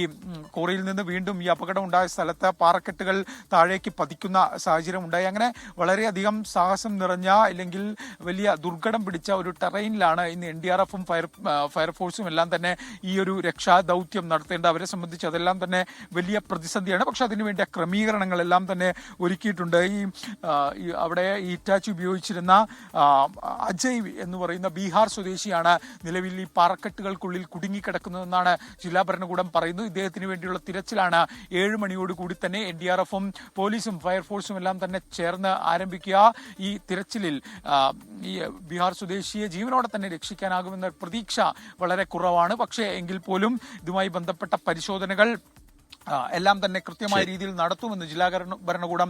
കോറിയിൽ നിന്ന് വീണ്ടും ഈ അപകടം ഉണ്ടായ സ്ഥലത്ത് പാറക്കെട്ടുകൾ താഴേക്ക് പതിക്കുന്ന സാഹചര്യം ഉണ്ടായി. അങ്ങനെ വളരെയധികം സാഹസം നിറഞ്ഞ അല്ലെങ്കിൽ വലിയ ദുർഘടം പിടിച്ച ഒരു ടെറൈനിലാണ് ഇന്ന് NDRFും ഫയർഫോഴ്സും എല്ലാം തന്നെ ഈ ഒരു രക്ഷാ ദൗത്യം നടത്തേണ്ട. അവരെ സംബന്ധിച്ച് അതെല്ലാം തന്നെ വലിയ പ്രതിസന്ധിയാണ്. പക്ഷെ അതിനുവേണ്ട ക്രമീകരണങ്ങളെല്ലാം തന്നെ ഒരുക്കിയിട്ടുണ്ട്. അവിടെ ഈ ഇറ്റാച്ചി ഉപയോഗിച്ചിരുന്ന അജയ് എന്ന് പറയുന്ന ബീഹാർ സ്വദേശിയാണ് നിലവിൽ ഈ പാറക്കെട്ടുകൾക്കുള്ളിൽ കുടുങ്ങിക്കിടക്കുന്നതെന്നാണ് ജില്ലാ ഭരണകൂടം പറയുന്നത്. ഇദ്ദേഹത്തിന് വേണ്ടിയുള്ള തിരച്ചിലാണ് 7 മണിയോടുകൂടി തന്നെ NDRFും പോലീസും ഫയർഫോഴ്സും എല്ലാം തന്നെ ചേർന്ന് ആരംഭിക്കുക. ഈ തിരച്ചിലിൽ ഈ ബീഹാർ സ്വദേശിയെ ജീവനോടെ തന്നെ രക്ഷിക്കാനാകുമെന്ന പ്രതീക്ഷ വളരെ കുറവാണ്. പക്ഷേ എങ്കിൽ പോലും ഇതുമായി ബന്ധപ്പെട്ട പരിശോധനകൾ എല്ലാം തന്നെ കൃത്യമായ രീതിയിൽ നടത്തുമെന്ന് ജില്ലാ ഭരണകൂടം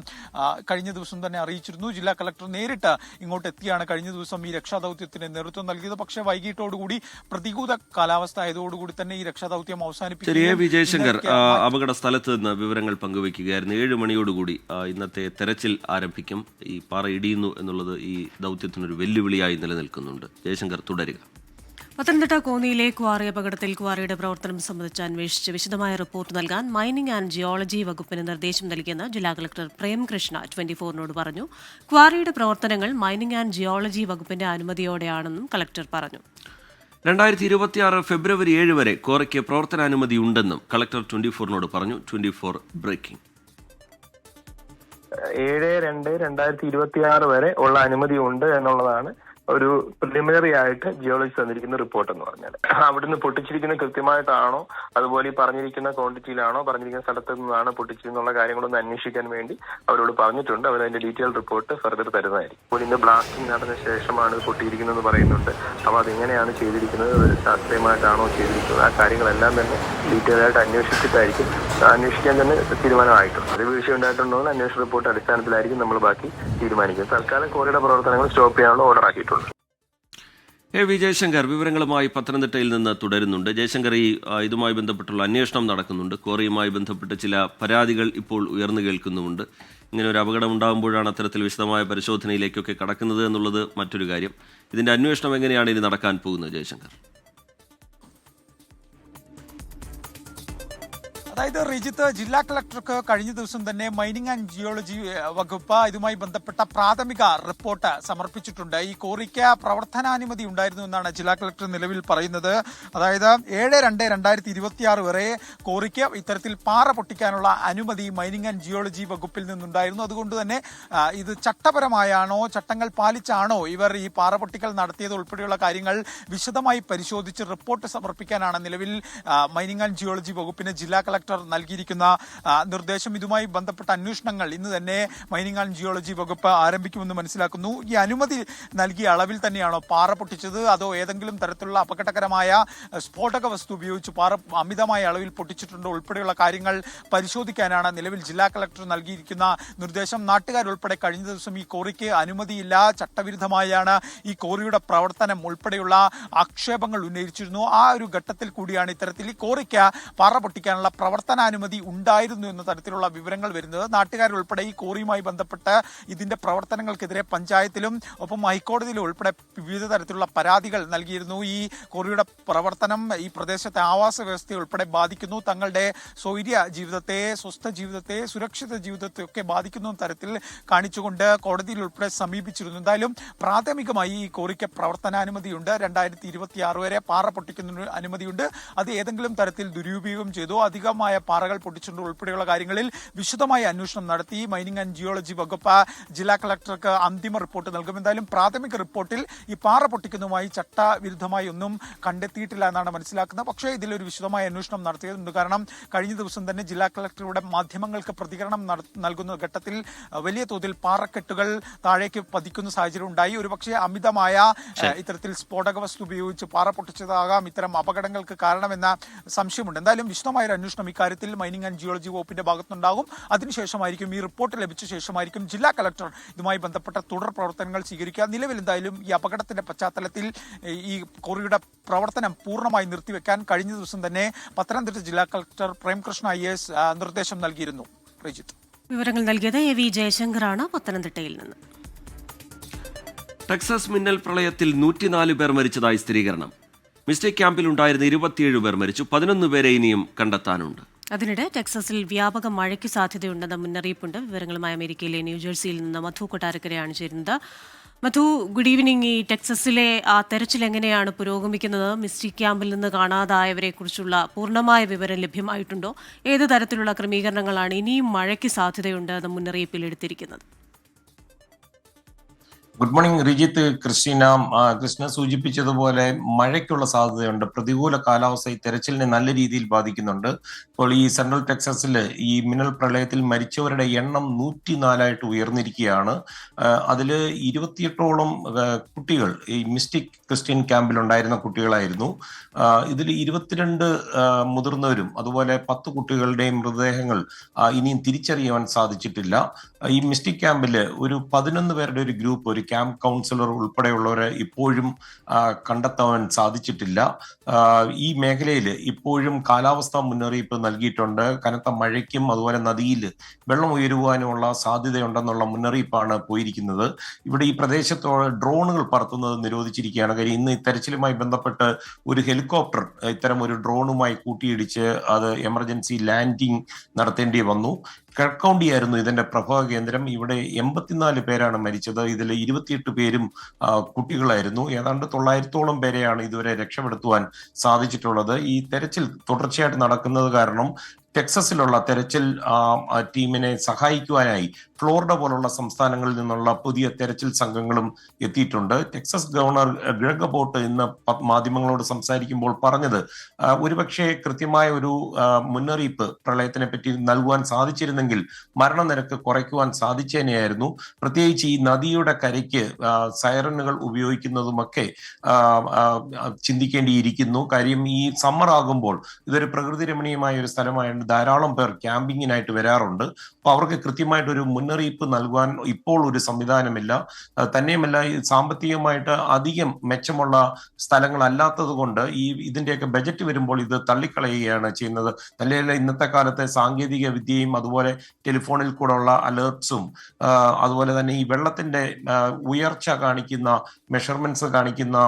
കഴിഞ്ഞ ദിവസം തന്നെ അറിയിച്ചിരുന്നു. ജില്ലാ കളക്ടർ നേരിട്ട് ഇങ്ങോട്ട് എത്തിയാണ് കഴിഞ്ഞ ദിവസം ഈ രക്ഷാദൌത്യത്തിന് നേതൃത്വം നൽകിയത്. പക്ഷേ വൈകിട്ടോടുകൂടി പ്രതികൂല കാലാവസ്ഥ ആയതോടുകൂടി തന്നെ ഈ രക്ഷാദൌത്യം അവസാനിപ്പിക്കും. വിജയശങ്കർ അപകട സ്ഥലത്ത് നിന്ന് വിവരങ്ങൾ പങ്കുവയ്ക്കുകയായിരുന്നു. 7 മണിയോടുകൂടി ഇന്നത്തെ തെരച്ചിൽ ആരംഭിക്കും. ഈ പാറ ഇടിയുന്നു എന്നുള്ളത് ഈ ദൌത്യത്തിനൊരു വെല്ലുവിളിയായി നിലനിൽക്കുന്നുണ്ട്. ജയശങ്കർ തുടരുക. പത്തനംതിട്ട കോന്നിയിലെ ക്വാറി അപകടത്തിൽ ക്വാറിയുടെ പ്രവർത്തനം സംബന്ധിച്ച് അന്വേഷിച്ച് വിശദമായ റിപ്പോർട്ട് നൽകാൻ മൈനിംഗ് ആൻഡ് ജിയോളജി വകുപ്പിന് നിർദ്ദേശം നൽകിയെന്ന് ജില്ലാ കളക്ടർ പ്രേംകൃഷ്ണ 24-നോട് പറഞ്ഞു. ക്വാറിയുടെ പ്രവർത്തനങ്ങൾ മൈനിംഗ് ആൻഡ് ജിയോളജി വകുപ്പിന്റെ അനുമതിയോടെയാണെന്നും കളക്ടർ പറഞ്ഞു. 2026 ഫെബ്രുവരി 7 വരെ ക്വാറിക്ക് പ്രവർത്തനാനുമതി ഉണ്ടെന്നും കളക്ടർ 24-നോട് പറഞ്ഞു. 24 ബ്രേക്കിംഗ്. 7/2/2026 വരെ ഉള്ള അനുമതി ഉണ്ട് എന്നുള്ളതാണ് ഒരു പ്രിലിമിനറി ആയിട്ട് ജിയോളജി തന്നിരിക്കുന്ന റിപ്പോർട്ട് എന്ന് പറഞ്ഞാൽ. അവിടുന്ന് പൊട്ടിച്ചിരിക്കുന്ന കൃത്യമായിട്ടാണോ, അതുപോലെ ഈ പറഞ്ഞിരിക്കുന്ന ക്വാണ്ടിറ്റിയിലാണോ, പറഞ്ഞിരിക്കുന്ന സ്ഥലത്ത് നിന്നാണ് പൊട്ടിച്ചിരുന്നുള്ള കാര്യങ്ങളൊന്ന് അന്വേഷിക്കാൻ വേണ്ടി അവരോട് പറഞ്ഞിട്ടുണ്ട്. അവർ അതിന്റെ ഡീറ്റെയിൽ റിപ്പോർട്ട് ഫർദർ തരുന്നതായിരിക്കും. അപ്പോൾ ഇതിന്റെ ബ്ലാസ്റ്റിംഗ് നടന്ന ശേഷമാണ് ഇത് പൊട്ടിയിരിക്കുന്നതെന്ന് പറയുന്നുണ്ട്. അപ്പോൾ അതെങ്ങനെയാണ് ചെയ്തിരിക്കുന്നത്, ശാസ്ത്രീയമായിട്ടാണോ ചെയ്തിരിക്കുന്നത്, ആ കാര്യങ്ങളെല്ലാം തന്നെ ഡീറ്റെയിൽ ആയിട്ട് അന്വേഷിക്കാൻ തന്നെ തീരുമാനമായിട്ടുണ്ട്. അത് വീഴ്ച ഉണ്ടായിട്ടുണ്ടോ എന്ന് അന്വേഷണ റിപ്പോർട്ട് അടിസ്ഥാനത്തിലായിരിക്കും നമ്മൾ ബാക്കി തീരുമാനിക്കുന്നത്. തൽക്കാലം കോറിയുടെ പ്രവർത്തനങ്ങൾ സ്റ്റോപ്പ് ചെയ്യാനുള്ള ഓർഡർ ആക്കിയിട്ടുണ്ട്. ജയശങ്കർ വിവരങ്ങളുമായി പത്തനംതിട്ടയിൽ നിന്ന് തുടരുന്നുണ്ട്. ജയശങ്കർ, ഇതുമായി ബന്ധപ്പെട്ടുള്ള അന്വേഷണം നടക്കുന്നുണ്ട്. ക്വാറിയുമായി ബന്ധപ്പെട്ട് ചില പരാതികൾ ഇപ്പോൾ ഉയർന്നു കേൾക്കുന്നുമുണ്ട്. ഇങ്ങനെ ഒരു അപകടം ഉണ്ടാകുമ്പോഴാണ് അത്തരത്തിൽ വിശദമായ പരിശോധനയിലേക്കൊക്കെ കടക്കുന്നത് എന്നുള്ളത് മറ്റൊരു കാര്യം. ഇതിന്റെ അന്വേഷണം എങ്ങനെയാണ് ഇനി നടക്കാൻ പോകുന്നത് ജയശങ്കർ? അതായത് റിജിത്ത്, ജില്ലാ കളക്ടർക്ക് കഴിഞ്ഞ ദിവസം തന്നെ മൈനിങ് ആൻഡ് ജിയോളജി വകുപ്പ് ഇതുമായി ബന്ധപ്പെട്ട പ്രാഥമിക റിപ്പോർട്ട് സമർപ്പിച്ചിട്ടുണ്ട്. ഈ കോറിക്ക് പ്രവർത്തനാനുമതി ഉണ്ടായിരുന്നു എന്നാണ് ജില്ലാ കളക്ടർ നിലവിൽ പറയുന്നത്. അതായത് 7/2/2026 വരെ കോറിക്ക് ഇത്തരത്തിൽ പാറ പൊട്ടിക്കാനുള്ള അനുമതി മൈനിങ് ആൻഡ് ജിയോളജി വകുപ്പിൽ നിന്നുണ്ടായിരുന്നു. അതുകൊണ്ട് തന്നെ ഇത് ചട്ടപരമായാണോ, ചട്ടങ്ങൾ പാലിച്ചാണോ ഇവർ ഈ പാറ പൊട്ടിക്കൽ നടത്തിയത് ഉൾപ്പെടെയുള്ള കാര്യങ്ങൾ വിശദമായി പരിശോധിച്ച് റിപ്പോർട്ട് സമർപ്പിക്കാനാണ് നിലവിൽ മൈനിങ് ആൻഡ് ജിയോളജി വകുപ്പിന് ജില്ലാ കളക്ടർ നൽകിയിരിക്കുന്ന നിർദ്ദേശം. ഇതുമായി ബന്ധപ്പെട്ട അന്വേഷണങ്ങൾ ഇന്ന് തന്നെ മൈനിങ് ആൻഡ് ജിയോളജി വകുപ്പ് ആരംഭിക്കുമെന്ന് മനസ്സിലാക്കുന്നു. ഈ അനുമതി നൽകിയ അളവിൽ തന്നെയാണോ പാറ പൊട്ടിച്ചത്, അതോ ഏതെങ്കിലും തരത്തിലുള്ള അപകടകരമായ സ്ഫോടക വസ്തു ഉപയോഗിച്ച് പാറ അമിതമായ അളവിൽ പൊട്ടിച്ചിട്ടുണ്ടോ ഉൾപ്പെടെയുള്ള കാര്യങ്ങൾ പരിശോധിക്കാനാണ് നിലവിൽ ജില്ലാ കളക്ടർ നൽകിയിരിക്കുന്ന നിർദ്ദേശം. നാട്ടുകാരുൾപ്പെടെ കഴിഞ്ഞ ദിവസം ഈ കോറിക്ക് അനുമതിയില്ല, ചട്ടവിരുദ്ധമായാണ് ഈ കോറിയുടെ പ്രവർത്തനം ഉൾപ്പെടെയുള്ള ആക്ഷേപങ്ങൾ ഉന്നയിച്ചിരുന്നു. ആ ഒരു ഘട്ടത്തിൽ കൂടിയാണ് ഇത്തരത്തിൽ ഈ കോറിക്ക് പാറ പൊട്ടിക്കാനുള്ള പ്രവർത്തനാനുമതി ഉണ്ടായിരുന്നു എന്ന തരത്തിലുള്ള വിവരങ്ങൾ വരുന്നത്. നാട്ടുകാരുൾപ്പെടെ ഈ കോറിയുമായി ബന്ധപ്പെട്ട് ഇതിന്റെ പ്രവർത്തനങ്ങൾക്കെതിരെ പഞ്ചായത്തിലും ഒപ്പം ഹൈക്കോടതിയിലും ഉൾപ്പെടെ വിവിധ തരത്തിലുള്ള പരാതികൾ നൽകിയിരുന്നു. ഈ കോറിയുടെ പ്രവർത്തനം ഈ പ്രദേശത്തെ ആവാസ വ്യവസ്ഥയെ ഉൾപ്പെടെ ബാധിക്കുന്നു, തങ്ങളുടെ സ്വൈര്യ ജീവിതത്തെ, സ്വസ്ഥ ജീവിതത്തെ, സുരക്ഷിത ജീവിതത്തെ ഒക്കെ ബാധിക്കുന്ന തരത്തിൽ കാണിച്ചുകൊണ്ട് കോടതിയിൽ ഉൾപ്പെടെ സമീപിച്ചിരുന്നു. എന്തായാലും പ്രാഥമികമായി ഈ കോറിക്ക് പ്രവർത്തനാനുമതിയുണ്ട്. 2026 വരെ പാറ പൊട്ടിക്കുന്ന അനുമതിയുണ്ട്. അത് ഏതെങ്കിലും തരത്തിൽ ദുരുപയോഗം ചെയ്തോ അധികമായി അമിതമായ പാറകൾ പൊട്ടിച്ചുകൊണ്ട് ഉൾപ്പെടെയുള്ള കാര്യങ്ങളിൽ വിശദമായ അന്വേഷണം നടത്തി മൈനിങ് ആൻഡ് ജിയോളജി വകുപ്പ് ജില്ലാ കളക്ടർക്ക് അന്തിമ റിപ്പോർട്ട് നൽകും. എന്തായാലും പ്രാഥമിക റിപ്പോർട്ടിൽ ഈ പാറ പൊട്ടിക്കുന്നതുമായി ചട്ടവിരുദ്ധമായി ഒന്നും കണ്ടെത്തിയിട്ടില്ല എന്നാണ് മനസ്സിലാക്കുന്നത്. പക്ഷേ ഇതിലൊരു വിശദമായ അന്വേഷണം നടത്തിയതുണ്ട്. കാരണം കഴിഞ്ഞ ദിവസം തന്നെ ജില്ലാ കളക്ടറുടെ മാധ്യമങ്ങൾക്ക് പ്രതികരണം നൽകുന്ന ഘട്ടത്തിൽ വലിയ തോതിൽ പാറക്കെട്ടുകൾ താഴേക്ക് പതിക്കുന്ന സാഹചര്യം ഉണ്ടായി. ഒരുപക്ഷെ അമിതമായ ഇത്തരത്തിൽ സ്ഫോടക വസ്തു ഉപയോഗിച്ച് പാറ പൊട്ടിച്ചതാകാം ഇത്തരം അപകടങ്ങൾക്ക് കാരണമെന്ന സംശയമുണ്ട്. എന്തായാലും വിശദമായ ഒരു അന്വേഷണം ഇക്കാര്യത്തിൽ മൈനിങ് ആൻഡ് ജിയോളജി വകുപ്പിന്റെ ഭാഗത്തുനിന്നുണ്ടാകും. അതിനുശേഷമായിരിക്കും ഈ റിപ്പോർട്ട് ലഭിച്ച ശേഷമായിരിക്കും ജില്ലാ കളക്ടർ ഇതുമായി ബന്ധപ്പെട്ട തുടർ പ്രവർത്തനങ്ങൾ സ്വീകരിക്കുക. നിലവിൽ എന്തായാലും ഈ അപകടത്തിന്റെ പശ്ചാത്തലത്തിൽ ഈ കോറിയുടെ പ്രവർത്തനം പൂർണ്ണമായി നിർത്തിവെക്കാൻ കഴിഞ്ഞ ദിവസം തന്നെ പത്തനംതിട്ട ജില്ലാ കളക്ടർ പ്രേംകൃഷ്ണ IAS നിർദ്ദേശം നൽകിയിരുന്നു. പ്രജിത്ത്, വിവരങ്ങൾ നൽകിയത് AV ജയശങ്കറാണ് പത്തനംതിട്ടയിൽ നിന്ന്. ടെക്സസ് മിന്നൽ പ്രളയത്തിൽ 104 പേർ മരിച്ചതായി സ്ഥിരീകരണം. മിസ്റ്റേക്ക് ക്യാമ്പിലുണ്ടായിരുന്ന 27 പേർ മരിച്ചു. 11 പേരെ ഇനിയും കണ്ടെത്താനുണ്ട്. അതിനിടെ ടെക്സസിൽ വ്യാപക മഴയ്ക്ക് സാധ്യതയുണ്ടെന്ന മുന്നറിയിപ്പുണ്ട്. വിവരങ്ങളുമായി അമേരിക്കയിലെ ന്യൂജേഴ്സിയിൽ നിന്ന് മധു കൊട്ടാരക്കരയാണ് ചേരുന്നത്. മധു, ഗുഡ് ഈവനിങ്. ഈ ടെക്സസിലെ ആ തെരച്ചിൽ എങ്ങനെയാണ് പുരോഗമിക്കുന്നത്? മിസ്റ്റേക്ക് ക്യാമ്പിൽ നിന്ന് കാണാതായവരെ കുറിച്ചുള്ള പൂർണ്ണമായ വിവരം ലഭ്യമായിട്ടുണ്ടോ? ഏത് തരത്തിലുള്ള ക്രമീകരണങ്ങളാണ് ഇനിയും മഴയ്ക്ക് സാധ്യതയുണ്ട് എന്ന മുന്നറിയിപ്പിൽ എടുത്തിരിക്കുന്നത്? Good morning Rijith. കൃഷ്ണ സൂചിപ്പിച്ചതുപോലെ മഴയ്ക്കുള്ള സാധ്യതയുണ്ട്. പ്രതികൂല കാലാവസ്ഥ ഈ തെരച്ചിലിനെ നല്ല രീതിയിൽ ബാധിക്കുന്നുണ്ട്. ഇപ്പോൾ ഈ സെൻട്രൽ ടെക്സസിൽ ഈ മിന്നൽ പ്രളയത്തിൽ മരിച്ചവരുടെ എണ്ണം 104 ഉയർന്നിരിക്കുകയാണ്. അതിൽ 28ഓളം കുട്ടികൾ ഈ മിസ്റ്റിക് ക്രിസ്ത്യൻ ക്യാമ്പിലുണ്ടായിരുന്ന കുട്ടികളായിരുന്നു. ഇതിൽ 22 മുതിർന്നവരും അതുപോലെ 10 കുട്ടികളുടെയും മൃതദേഹങ്ങൾ ഇനിയും തിരിച്ചറിയാൻ സാധിച്ചിട്ടില്ല. ഈ മിസ്റ്റിക് ക്യാമ്പിൽ ഒരു 11 പേരുടെ ഒരു ഗ്രൂപ്പ്, ഒരു ക്യാമ്പ് കൗൺസിലർ ഉൾപ്പെടെയുള്ളവരെ ഇപ്പോഴും കണ്ടെത്താൻ സാധിച്ചിട്ടില്ല. ഈ മേഖലയിൽ ഇപ്പോഴും കാലാവസ്ഥാ മുന്നറിയിപ്പ് നൽകിയിട്ടുണ്ട്. കനത്ത മഴയ്ക്കും അതുപോലെ നദിയിൽ വെള്ളം ഉയരുവാനുമുള്ള സാധ്യതയുണ്ടെന്നുള്ള മുന്നറിയിപ്പാണ് പോയിരിക്കുന്നത്. ഇവിടെ ഈ പ്രദേശത്തോടെ ഡ്രോണുകൾ പറത്തുന്നത് നിരോധിച്ചിരിക്കുകയാണ്. കാര്യം ഇന്ന് ഈ തെരച്ചിലുമായി ബന്ധപ്പെട്ട് ഒരു ഹെലികോപ്റ്റർ ഇത്തരം ഒരു ഡ്രോണുമായി കൂട്ടിയിടിച്ച് അത് എമർജൻസി ലാൻഡിംഗ് നടത്തേണ്ടി വന്നു. കിഴക്ക് കൗണ്ടിയായിരുന്നു ഇതിന്റെ പ്രഭവ കേന്ദ്രം. ഇവിടെ 84 പേരാണ് മരിച്ചത്. ഇതിൽ 28 പേരും കുട്ടികളായിരുന്നു. ഏതാണ്ട് 900ഓളം പേരെയാണ് ഇതുവരെ രക്ഷപ്പെടുത്തുവാൻ സാധിച്ചിട്ടുള്ളത്. ഈ തെരച്ചിൽ തുടർച്ചയായിട്ട് നടക്കുന്നത് കാരണം ടെക്സസിലുള്ള തെരച്ചിൽ ടീമിനെ സഹായിക്കുവാനായി ഫ്ലോറിഡ പോലുള്ള സംസ്ഥാനങ്ങളിൽ നിന്നുള്ള പുതിയ തെരച്ചിൽ സംഘങ്ങളും എത്തിയിട്ടുണ്ട്. ടെക്സസ് ഗവർണർ ഗ്രെഗ് അബോട്ട് ഇന്ന് മാധ്യമങ്ങളോട് സംസാരിക്കുമ്പോൾ പറഞ്ഞത് ഒരുപക്ഷെ കൃത്യമായ ഒരു മുന്നറിയിപ്പ് പ്രളയത്തിനെ പറ്റി നൽകുവാൻ സാധിച്ചിരുന്നെങ്കിൽ മരണനിരക്ക് കുറയ്ക്കുവാൻ സാധിച്ചേനെയായിരുന്നു. പ്രത്യേകിച്ച് ഈ നദിയുടെ കരയ്ക്ക് സൈറനുകൾ ഉപയോഗിക്കുന്നതുമൊക്കെ ചിന്തിക്കേണ്ടിയിരിക്കുന്നു. കാര്യം ഈ സമ്മർ ആകുമ്പോൾ ഇതൊരു പ്രകൃതി രമണീയമായ ഒരു സ്ഥലമായതുകൊണ്ട് ധാരാളം പേർ ക്യാമ്പിങ്ങിനായിട്ട് വരാറുണ്ട്. അപ്പൊ അവർക്ക് കൃത്യമായിട്ടൊരു മുന്നറിയിപ്പ് നൽകുവാൻ ഇപ്പോൾ ഒരു സംവിധാനമില്ല. തന്നെയുമല്ല, സാമ്പത്തികമായിട്ട് അധികം മെച്ചമുള്ള സ്ഥലങ്ങളല്ലാത്തത് കൊണ്ട് ഇതിന്റെയൊക്കെ ബജറ്റ് വരുമ്പോൾ ഇത് തള്ളിക്കളയുകയാണ് ചെയ്യുന്നത്. തന്നെയല്ല, ഇന്നത്തെ കാലത്തെ സാങ്കേതിക വിദ്യയും അതുപോലെ ടെലിഫോണിൽ കൂടെയുള്ള അലേർട്ട്സും അതുപോലെ തന്നെ ഈ വെള്ളത്തിന്റെ ഉയർച്ച കാണിക്കുന്ന മെഷർമെന്റ്സ് കാണിക്കുന്ന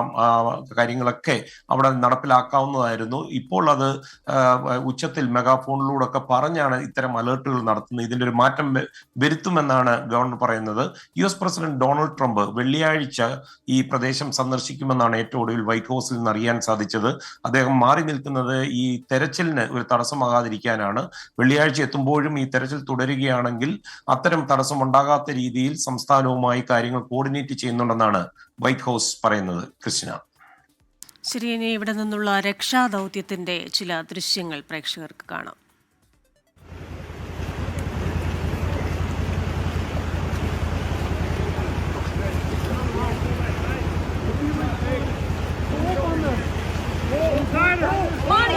കാര്യങ്ങളൊക്കെ അവിടെ നടപ്പിലാക്കാവുന്നതായിരുന്നു. ഇപ്പോൾ അത് ഉച്ചത്തിൽ മെഗാഫോണിലൂടെ ഒക്കെ പറഞ്ഞാണ് ഇത്തരം അലേർട്ടുകൾ നടത്തുന്നത്. ഇതിന്റെ ഒരു മാറ്റം വരുത്തുമെന്നാണ് ഗവർണർ പറയുന്നത്. US പ്രസിഡന്റ് ഡൊണാൾഡ് ട്രംപ് വെള്ളിയാഴ്ച ഈ പ്രദേശം സന്ദർശിക്കുമെന്നാണ് ഏറ്റവും ഒടുവിൽ വൈറ്റ് ഹൗസിൽ നിന്ന് അറിയാൻ സാധിച്ചത്. അദ്ദേഹം മാറി നിൽക്കുന്നത് ഈ തെരച്ചിലിന് ഒരു തടസ്സമാകാതിരിക്കാനാണ്. വെള്ളിയാഴ്ച എത്തുമ്പോഴും ഈ തെരച്ചിൽ തുടരുകയാണെങ്കിൽ അത്തരം തടസ്സമുണ്ടാകാത്ത രീതിയിൽ സംസ്ഥാനവുമായി കാര്യങ്ങൾ കോർഡിനേറ്റ് ചെയ്യുന്നുണ്ടെന്നാണ് വൈറ്റ് ഹൗസ് പറയുന്നത്. കൃഷ്ണ, ശരി, ഇനി ഇവിടെ നിന്നുള്ള രക്ഷാദൗത്യത്തിന്റെ ചില ദൃശ്യങ്ങൾ പ്രേക്ഷകർക്ക് കാണാം.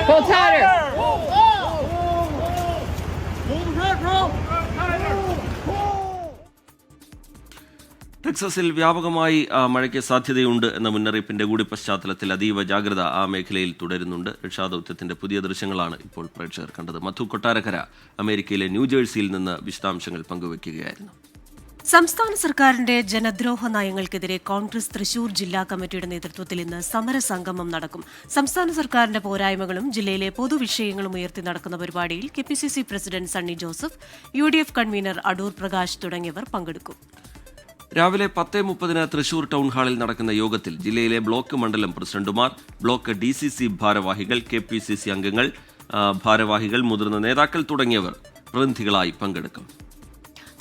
Pull tighter. ടെക്സസിൽ വ്യാപകമായി മഴയ്ക്ക് സാധ്യതയുണ്ട് എന്ന മുന്നറിയിപ്പിന്റെ കൂടി പശ്ചാത്തലത്തിൽ അതീവ ജാഗ്രത ആ മേഖലയിൽ തുടരുന്നുണ്ട്. രക്ഷാദൗത്യത്തിന്റെ പുതിയ ദൃശ്യങ്ങളാണ് ഇപ്പോൾ പ്രേക്ഷകർ കണ്ടത്. മധു കൊട്ടാരക്കര അമേരിക്കയിലെ ന്യൂജേഴ്സിയിൽ നിന്ന് വിശദാംശങ്ങൾ പങ്കുവയ്ക്കുകയായിരുന്നു. സംസ്ഥാന സർക്കാരിന്റെ ജനദ്രോഹ നയങ്ങൾക്കെതിരെ കോൺഗ്രസ് തൃശൂർ ജില്ലാ കമ്മിറ്റിയുടെ നേതൃത്വത്തിൽ ഇന്ന് സമരസംഗമം നടക്കും. സംസ്ഥാന സർക്കാരിന്റെ പോരായ്മകളും ജില്ലയിലെ പൊതുവിഷയങ്ങളും ഉയർത്തി നടക്കുന്ന പരിപാടിയിൽ KPCC president Sunny Joseph, UDF convener Adoor Prakash തുടങ്ങിയവർ പങ്കെടുക്കും. രാവിലെ 10:30 തൃശൂർ ടൗൺ ഹാളിൽ നടക്കുന്ന യോഗത്തിൽ ജില്ലയിലെ ബ്ലോക്ക് മണ്ഡലം പ്രസിഡന്റുമാർ, ബ്ലോക്ക് DCC ഭാരവാഹികൾ, KPCC അംഗങ്ങൾ, ഭാരവാഹികൾ, മുതിർന്ന നേതാക്കൾ തുടങ്ങിയവർ പ്രതിനിധികളായി പങ്കെടുക്കും.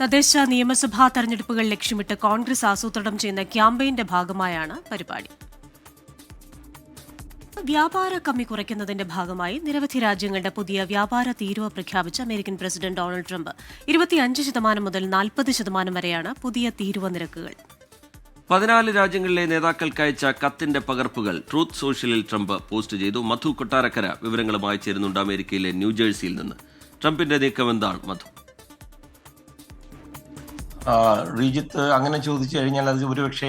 തദ്ദേശ നിയമസഭാ തെരഞ്ഞെടുപ്പുകൾ ലക്ഷ്യമിട്ട് കോൺഗ്രസ് ആസൂത്രണം ചെയ്യുന്ന ക്യാമ്പയിന്റെ ഭാഗമായാണ് പരിപാടി. വ്യാപാര കമ്മി കുറയ്ക്കുന്നതിന്റെ ഭാഗമായി നിരവധി രാജ്യങ്ങളുടെ പുതിയ വ്യാപാര തീരുവ പ്രഖ്യാപിച്ച അമേരിക്കൻ പ്രസിഡന്റ് ഡൊണാൾഡ് ട്രംപ് 25% മുതൽ 40% വരെയാണ് പുതിയ തീരുവ നിരക്കുകൾ. 14 രാജ്യങ്ങളിലെ നേതാക്കൾക്കയച്ച കത്തിന്റെ പകർപ്പുകൾ ട്രൂത്ത് സോഷ്യലിൽ ട്രംപ് പോസ്റ്റ് ചെയ്തു. മധു കൊട്ടാരക്കര വിവരങ്ങളുമായി ചേരുന്നുണ്ട് അമേരിക്കയിലെ ന്യൂജേഴ്സിയിൽ നിന്ന്. ട്രംപിന്റെ നീക്കം എന്താണ് മധു? റീജിത്ത്, അങ്ങനെ ചോദിച്ചു കഴിഞ്ഞാൽ അത് ഒരുപക്ഷെ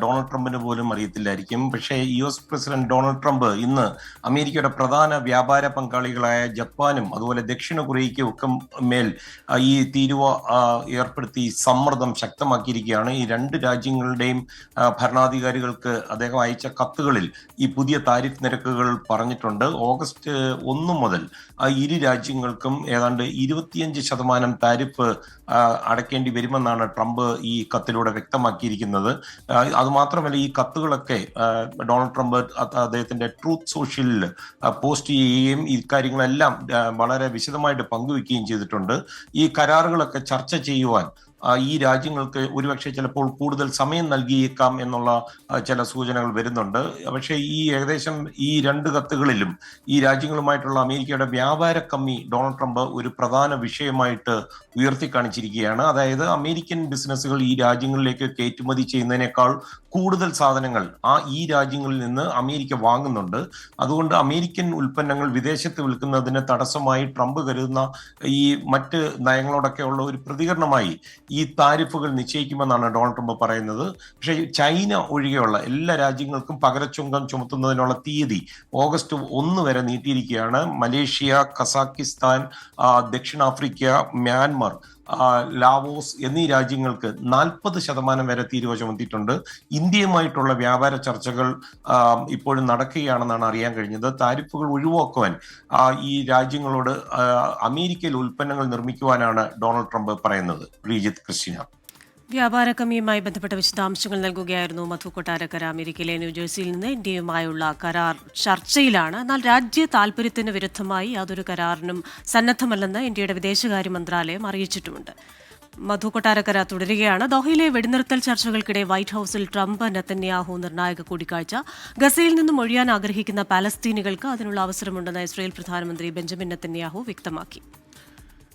ഡൊണാൾഡ് ട്രംപിന് പോലും അറിയത്തില്ലായിരിക്കും. പക്ഷേ US പ്രസിഡന്റ് ഡൊണാൾഡ് ട്രംപ് ഇന്ന് അമേരിക്കയുടെ പ്രധാന വ്യാപാര പങ്കാളികളായ ജപ്പാനും അതുപോലെ ദക്ഷിണ കൊറിയയ്ക്കും ഒക്കെ മേൽ ഈ തീരുവ ഏർപ്പെടുത്തി സമ്മർദ്ദം ശക്തമാക്കിയിരിക്കുകയാണ്. ഈ രണ്ട് രാജ്യങ്ങളുടെയും ഭരണാധികാരികൾക്ക് അദ്ദേഹം അയച്ച കത്തുകളിൽ ഈ പുതിയ താരിഫ് നിരക്കുകൾ പറഞ്ഞിട്ടുണ്ട്. ഓഗസ്റ്റ് 1 മുതൽ ഇരു രാജ്യങ്ങൾക്കും ഏതാണ്ട് 25% താരിഫ് അടയ്ക്കേണ്ടി വരുമെന്നാണ് ട്രംപ് ഈ കത്തിലൂടെ വ്യക്തമാക്കിയിരിക്കുന്നത്. അതുമാത്രമല്ല, ഈ കത്തുകളൊക്കെ ഡൊണാൾഡ് ട്രംപ് അദ്ദേഹത്തിന്റെ ട്രൂത്ത് സോഷ്യലിൽ പോസ്റ്റ് ചെയ്യുകയും ഇക്കാര്യങ്ങളെല്ലാം വളരെ വിശദമായിട്ട് പങ്കുവെക്കുകയും ചെയ്തിട്ടുണ്ട്. ഈ കരാറുകളൊക്കെ ചർച്ച ചെയ്യുവാൻ ഈ രാജ്യങ്ങൾക്ക് ഒരുപക്ഷെ ചിലപ്പോൾ കൂടുതൽ സമയം നൽകിയേക്കാം എന്നുള്ള ചില സൂചനകൾ വരുന്നുണ്ട്. പക്ഷേ ഏകദേശം ഈ രണ്ട് കത്തുകളിലും ഈ രാജ്യങ്ങളുമായിട്ടുള്ള അമേരിക്കയുടെ വ്യാപാര കമ്മി ഡൊണാൾഡ് ട്രംപ് ഒരു പ്രധാന വിഷയമായിട്ട് ഉയർത്തിക്കാണിച്ചിരിക്കുകയാണ്. അതായത് അമേരിക്കൻ ബിസിനസ്സുകൾ ഈ രാജ്യങ്ങളിലേക്ക് കയറ്റുമതി ചെയ്യുന്നതിനേക്കാൾ കൂടുതൽ സാധനങ്ങൾ ഈ രാജ്യങ്ങളിൽ നിന്ന് അമേരിക്ക വാങ്ങുന്നുണ്ട്. അതുകൊണ്ട് അമേരിക്കൻ ഉൽപ്പന്നങ്ങൾ വിദേശത്ത് വിൽക്കുന്നതിന് തടസ്സമായി ട്രംപ് കരുതുന്ന ഈ മറ്റ് നയങ്ങളോടൊക്കെയുള്ള ഒരു പ്രതികരണമായി ഈ താരിഫുകൾ നിശ്ചയിക്കുമെന്നാണ് ഡൊണാൾഡ് ട്രംപ് പറയുന്നത്. പക്ഷേ ചൈന ഒഴികെയുള്ള എല്ലാ രാജ്യങ്ങൾക്കും പകരച്ചുങ്കം ചുമത്തുന്നതിനുള്ള തീയതി ഓഗസ്റ്റ് 1 വരെ നീട്ടിയിരിക്കുകയാണ്. മലേഷ്യ, കസാക്കിസ്ഥാൻ, ദക്ഷിണാഫ്രിക്ക, മ്യാൻമർ, ലാവോസ് എന്നീ രാജ്യങ്ങൾക്ക് 40% വരെ തീരുവ ചുമത്തിയിട്ടുണ്ട്. ഇന്ത്യയുമായിട്ടുള്ള വ്യാപാര ചർച്ചകൾ ഇപ്പോഴും നടക്കുകയാണെന്നാണ് അറിയാൻ കഴിഞ്ഞത്. താരിഫുകൾ ഒഴിവാക്കുവാൻ ഈ രാജ്യങ്ങളോട് അമേരിക്കയിൽ ഉൽപ്പന്നങ്ങൾ നിർമ്മിക്കുവാനാണ് ഡൊണാൾഡ് ട്രംപ് പറയുന്നത്. റീജിത്ത്, ക്രിസ്റ്റീന. വ്യാപാര കമ്മിയുമായി ബന്ധപ്പെട്ട വിശദാംശങ്ങൾ നൽകുകയായിരുന്നു മധു കൊട്ടാരക്കര അമേരിക്കയിലെ ന്യൂജേഴ്സിയിൽ നിന്ന്. ഇന്ത്യയുമായുള്ള കരാർ ചർച്ചയിലാണ്. എന്നാൽ രാജ്യ താൽപര്യത്തിന് വിരുദ്ധമായി യാതൊരു കരാറിനും സന്നദ്ധമല്ലെന്ന് ഇന്ത്യയുടെ വിദേശകാര്യ മന്ത്രാലയം അറിയിച്ചിട്ടുമുണ്ട്. മധു കൊട്ടാരക്കര തുടരുകയാണ്. ദോഹയിലെ വെടിനിർത്തൽ ചർച്ചകൾക്കിടെ വൈറ്റ് ഹൌസിൽ ട്രംപ് നെതന്യാഹു നിർണായക കൂടിക്കാഴ്ച. ഗസയിൽ നിന്നും ഒഴിയാൻ ആഗ്രഹിക്കുന്ന പാലസ്തീനികൾക്ക് അതിനുള്ള അവസരമുണ്ടെന്ന് ഇസ്രായേൽ പ്രധാനമന്ത്രി ബെഞ്ചമിൻ നെതന്യാഹു വ്യക്തമാക്കി.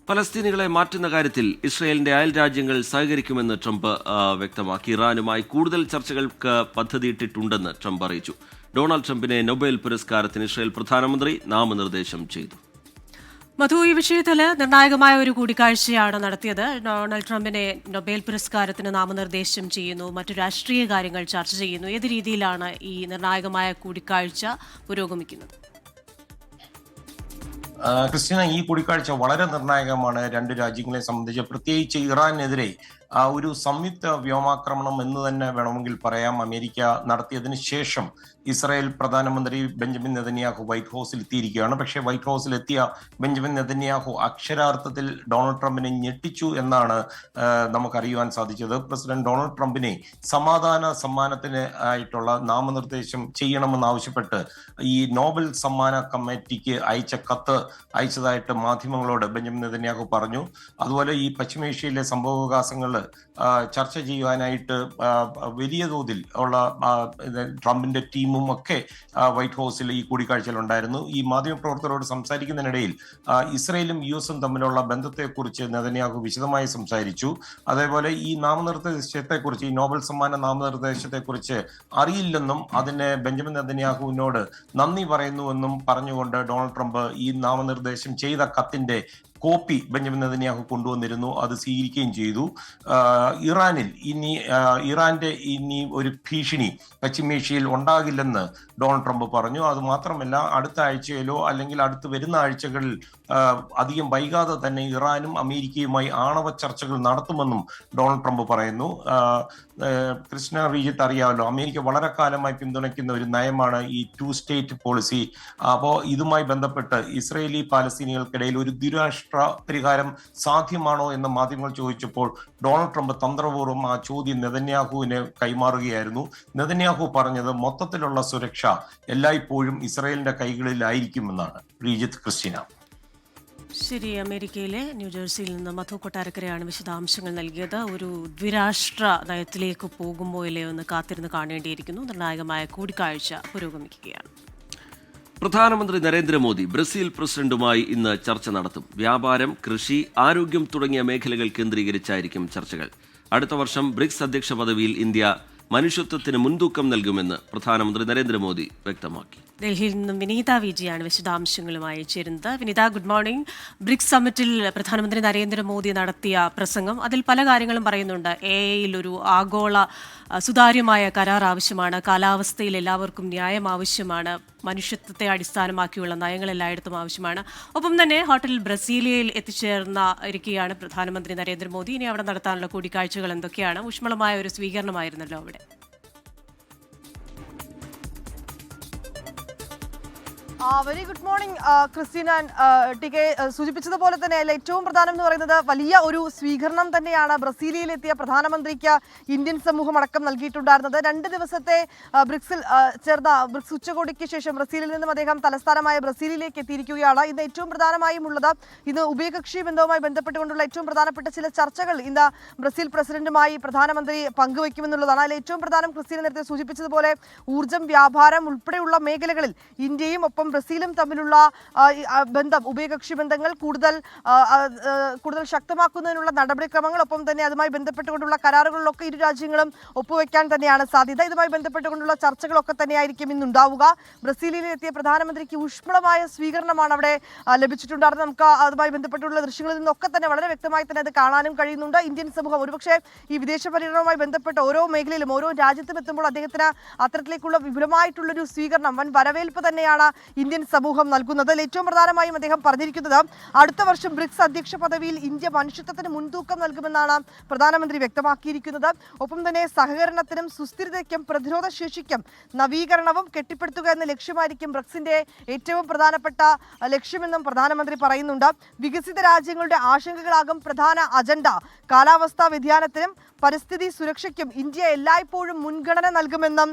പലസ്തീനികളെ മാറ്റുന്ന കാര്യത്തിൽ ഇസ്രയേലിന്റെ അയൽ രാജ്യങ്ങൾ സഹകരിക്കുമെന്ന് ട്രംപ് വ്യക്തമാക്കി. ഇറാനുമായി കൂടുതൽ ചർച്ചകൾക്ക് പദ്ധതിയിട്ടിട്ടുണ്ടെന്ന് ട്രംപ് അറിയിച്ചു. ഡൊണാൾഡ് ട്രംപിനെ നൊബേൽ പുരസ്കാരത്തിന് ഇസ്രയേൽ പ്രധാനമന്ത്രി നാമനിർദ്ദേശം ചെയ്തു. മധു, ഈ വിഷയത്തിൽ നിർണായകമായ ഒരു കൂടിക്കാഴ്ചയാണ് നടത്തിയത്. ഡൊണാൾഡ് ട്രംപിനെ നൊബേൽ പുരസ്കാരത്തിന് നാമനിർദ്ദേശം ചെയ്യുന്നു, മറ്റു രാഷ്ട്രീയ കാര്യങ്ങൾ ചർച്ച ചെയ്യുന്നു. ഏത് രീതിയിലാണ് ഈ നിർണായകമായ കൂടിക്കാഴ്ച പുരോഗമിക്കുന്നത്? ക്രിസ്റ്റീന, ഈ കൂടിക്കാഴ്ച വളരെ നിർണായകമാണ് രണ്ട് രാജ്യങ്ങളെ സംബന്ധിച്ച്. പ്രത്യേകിച്ച് ഇറാനെതിരെ ഒരു സംയുക്ത വ്യോമാക്രമണം എന്ന് തന്നെ വേണമെങ്കിൽ പറയാം അമേരിക്ക നടത്തിയതിന് ശേഷം ഇസ്രായേൽ പ്രധാനമന്ത്രി ബെഞ്ചമിൻ നെതന്യാഹു വൈറ്റ് ഹൌസിൽ എത്തിയിരിക്കുകയാണ്. പക്ഷേ വൈറ്റ് ഹൌസിൽ എത്തിയ ബെഞ്ചമിൻ നെതന്യാഹു അക്ഷരാർത്ഥത്തിൽ ഡൊണാൾഡ് ട്രംപിനെ ഞെട്ടിച്ചു എന്നാണ് നമുക്കറിയുവാൻ സാധിച്ചത്. പ്രസിഡന്റ് ഡൊണാൾഡ് ട്രംപിനെ സമാധാന സമ്മാനത്തിന് ആയിട്ടുള്ള നാമനിർദ്ദേശം ചെയ്യണമെന്നാവശ്യപ്പെട്ട് ഈ നോബൽ സമ്മാന കമ്മിറ്റിക്ക് അയച്ച കത്ത് അയച്ചതായിട്ട് മാധ്യമങ്ങളോട് ബെഞ്ചമിൻ നെതന്യാഹു പറഞ്ഞു. അതുപോലെ ഈ പശ്ചിമേഷ്യയിലെ സംഭവവികാസങ്ങൾ ചർച്ച ചെയ്യുവാനായിട്ട് വലിയ തോതിൽ ഉള്ള ട്രംപിന്റെ ടീമും ഒക്കെ വൈറ്റ് ഹൌസിൽ ഈ കൂടിക്കാഴ്ചയിൽ ഉണ്ടായിരുന്നു. ഈ മാധ്യമപ്രവർത്തകരോട് സംസാരിക്കുന്നതിനിടയിൽ ഇസ്രയേലും US തമ്മിലുള്ള ബന്ധത്തെക്കുറിച്ച് നെതന്യാഹു വിശദമായി സംസാരിച്ചു. അതേപോലെ ഈ നാമനിർദ്ദേശത്തെക്കുറിച്ച്, ഈ നോബൽ സമ്മാന നാമനിർദ്ദേശത്തെക്കുറിച്ച് അറിയില്ലെന്നും അതിന് ബെഞ്ചമിൻ നെതന്യാഹുവിനോട് നന്ദി പറയുന്നുവെന്നും പറഞ്ഞുകൊണ്ട് ഡൊണാൾഡ് ട്രംപ് ഈ നാമനിർദ്ദേശം ചെയ്ത കത്തിന്റെ കോപ്പി ബെഞ്ചമിൻ നെതന്യാഹു കൊണ്ടുവന്നിരുന്നു. അത് സ്വീകരിക്കുകയും ചെയ്തു. ഇറാന്റെ ഇനി ഒരു ഭീഷണി പശ്ചിമേഷ്യയിൽ ഉണ്ടാകില്ലെന്ന് ഡൊണാൾഡ് ട്രംപ് പറഞ്ഞു. അത് മാത്രമല്ല, അടുത്ത ആഴ്ചയിലോ അല്ലെങ്കിൽ അടുത്ത് വരുന്ന ആഴ്ചകളിൽ അധികം വൈകാതെ തന്നെ ഇറാനും അമേരിക്കയുമായി ആണവ ചർച്ചകൾ നടത്തുമെന്നും ഡൊണാൾഡ് ട്രംപ് പറയുന്നു. കൃഷ്ണ റീജിത്ത് അറിയാമല്ലോ, അമേരിക്ക വളരെ കാലമായി പിന്തുണയ്ക്കുന്ന ഒരു നയമാണ് ഈ 2 സ്റ്റേറ്റ് പോളിസി. അപ്പോൾ ഇതുമായി ബന്ധപ്പെട്ട് ഇസ്രയേലി പാലസ്തീനികൾക്കിടയിൽ ഒരു ദ്വിരാഷ്ട്ര പരിഹാരം സാധ്യമാണോ എന്ന് മാധ്യമങ്ങൾ ചോദിച്ചപ്പോൾ ഡൊണാൾഡ് ട്രംപ് തന്ത്രപൂർവ്വം ആ ചോദ്യം നെതന്യാഹുവിന് കൈമാറുകയായിരുന്നു. നെതന്യാഹു പറഞ്ഞത് മൊത്തത്തിലുള്ള സുരക്ഷ എല്ലായ്പ്പോഴും ഇസ്രയേലിന്റെ കൈകളിലായിരിക്കുമെന്നാണ്. റീജിത്ത്, ക്രിസ്റ്റീന. ശരി, അമേരിക്കയിലെ ന്യൂജേഴ്സിയിൽ നിന്ന് മധു കൊട്ടാരക്കരയാണ് വിശദാംശങ്ങൾ നൽകിയത്. ഒരു ദ്വിരാഷ്ട്ര നയത്തിലേക്ക് പോകുമോ ഇല്ലയോ എന്ന് കാത്തിരുന്ന് കാണേണ്ടിയിരിക്കുന്നു. നിർണായകമായ കൂടിക്കാഴ്ച പുരോഗമിക്കുകയാണ്. പ്രധാനമന്ത്രി നരേന്ദ്രമോദി ബ്രസീൽ പ്രസിഡന്റുമായി ഇന്ന് ചർച്ച നടത്തും. വ്യാപാരം, കൃഷി, ആരോഗ്യം തുടങ്ങിയ മേഖലകൾ കേന്ദ്രീകരിച്ചായിരിക്കും ചർച്ചകൾ. അടുത്ത വർഷം ബ്രിക്സ് അധ്യക്ഷ പദവിയിൽ ഇന്ത്യ മനുഷ്യത്വത്തിന് മുൻതൂക്കം നൽകുമെന്ന് പ്രധാനമന്ത്രി നരേന്ദ്രമോദി വ്യക്തമാക്കി. ഡൽഹിയിൽ നിന്നും വിനീത വിജിയാണ് വിശദാംശങ്ങളുമായി ചേരുന്നത്. വിനീത, ഗുഡ് മോർണിംഗ്. ബ്രിക്സ് സമ്മിറ്റിൽ പ്രധാനമന്ത്രി നരേന്ദ്രമോദി നടത്തിയ പ്രസംഗം, അതിൽ പല കാര്യങ്ങളും പറയുന്നുണ്ട്. എഐയിൽ ഒരു ആഗോള സുതാര്യമായ കരാർ ആവശ്യമാണ്, കാലാവസ്ഥയിൽ എല്ലാവർക്കും ന്യായം ആവശ്യമാണ്, മനുഷ്യത്വത്തെ അടിസ്ഥാനമാക്കിയുള്ള നയങ്ങൾ എല്ലായിടത്തും ആവശ്യമാണ്. ഒപ്പം തന്നെ ഹോട്ടൽ ബ്രസീലിയയിൽ ഇരിക്കുകയാണ് പ്രധാനമന്ത്രി നരേന്ദ്രമോദി. ഇനി അവിടെ നടത്താനുള്ള കൂടിക്കാഴ്ചകൾ എന്തൊക്കെയാണ്? ഊഷ്മളമായ ഒരു സ്വീകരണമായിരുന്നല്ലോ അവിടെ. Very good morning Christina. T K സൂചിപ്പിച്ചതുപോലെ തന്നെ ഏറ്റവും പ്രധാനം എന്ന് പറയുന്നത് വലിയ ഒരു സ്വീകരണം തന്നെയാണ് ബ്രസീലിയയിലെത്തിയ പ്രധാനമന്ത്രിക്ക് ഇന്ത്യൻ സമൂഹം അടക്കം നൽകിയിട്ടുണ്ടായിരുന്നത്. 2 ദിവസത്തെ ബ്രിക്സിൽ ചേർന്ന ബ്രിക്സ് ഉച്ചകോടിക്ക് ശേഷം ബ്രസീലിൽ നിന്നും അദ്ദേഹം തലസ്ഥാനമായ ബ്രസീലിലേക്ക് എത്തിയിരിക്കുകയാണ്. ഇന്ന് ഏറ്റവും പ്രധാനമായും ഉള്ളത് ഇന്ന് ഉഭയകക്ഷി ബന്ധവുമായി ബന്ധപ്പെട്ടുകൊണ്ടുള്ള ഏറ്റവും പ്രധാനപ്പെട്ട ചില ചർച്ചകൾ ഇന്ന് ബ്രസീൽ പ്രസിഡന്റുമായി പ്രധാനമന്ത്രി പങ്കുവയ്ക്കുമെന്നുള്ളതാണ്. അതിൽ ഏറ്റവും പ്രധാനം ക്രിസ്റ്റീന നേരത്തെ സൂചിപ്പിച്ചതുപോലെ ഊർജ്ജം, വ്യാപാരം ഉൾപ്പെടെയുള്ള മേഖലകളിൽ ഇന്ത്യയും ഒപ്പം ബ്രസീലും തമ്മിലുള്ള ബന്ധം, ഉഭയകക്ഷി ബന്ധങ്ങൾ കൂടുതൽ ശക്തമാക്കുന്നതിനുള്ള നടപടിക്രമങ്ങൾ, ഒപ്പം തന്നെ അതുമായി ബന്ധപ്പെട്ടുകൊണ്ടുള്ള കരാറുകളിലൊക്കെ ഇരു രാജ്യങ്ങളും ഒപ്പുവെക്കാൻ തന്നെയാണ് സാധ്യത. ഇതുമായി ബന്ധപ്പെട്ടുകൊണ്ടുള്ള ചർച്ചകളൊക്കെ തന്നെയായിരിക്കും ഇന്നുണ്ടാവുക. ബ്രസീലിലെത്തിയ പ്രധാനമന്ത്രിക്ക് ഊഷ്മളമായ സ്വീകരണമാണ് അവിടെ ലഭിച്ചിട്ടുണ്ടായിരുന്നത്. നമുക്ക് അതുമായി ബന്ധപ്പെട്ടുള്ള ദൃശ്യങ്ങളിൽ നിന്നൊക്കെ തന്നെ വളരെ വ്യക്തമായി തന്നെ അത് കാണാനും കഴിയുന്നുണ്ട്. ഇന്ത്യൻ സമൂഹം ഒരുപക്ഷെ ഈ വിദേശ പര്യടനവുമായി ബന്ധപ്പെട്ട് ഓരോ മേഖലയിലും ഓരോ രാജ്യത്തും എത്തുമ്പോൾ അദ്ദേഹത്തിന് അത്തരത്തിലേക്കുള്ള വിപുലമായിട്ടുള്ളൊരു സ്വീകരണം, വൻ വരവേൽപ്പ് തന്നെയാണ് ഇന്ത്യൻ സമൂഹം നൽകുന്നത്. ഏറ്റവും പ്രധാനമായും അദ്ദേഹം പറഞ്ഞിരിക്കുന്നത് അടുത്ത വർഷം ബ്രിക്സ് അധ്യക്ഷ പദവിയിൽ ഇന്ത്യ മനുഷ്യത്വത്തിന് മുൻതൂക്കം നൽകുമെന്നാണ് പ്രധാനമന്ത്രി വ്യക്തമാക്കിയിരിക്കുന്നത്. ഒപ്പം തന്നെ സഹകരണത്തിനും സുസ്ഥിരതയ്ക്കും പ്രതിരോധ ശേഷിക്കും നവീകരണവും കെട്ടിപ്പടുത്തുക എന്ന ലക്ഷ്യമായിരിക്കും ബ്രിക്സിന്റെ ഏറ്റവും പ്രധാനപ്പെട്ട ലക്ഷ്യമെന്നും പ്രധാനമന്ത്രി പറയുന്നുണ്ട്. വികസിത രാജ്യങ്ങളുടെ ആശങ്കകളാകും പ്രധാന അജണ്ട. കാലാവസ്ഥാ വ്യതിയാനത്തിനും പരിസ്ഥിതി സുരക്ഷയ്ക്കും ഇന്ത്യ എല്ലായ്പ്പോഴും മുൻഗണന നൽകുമെന്നും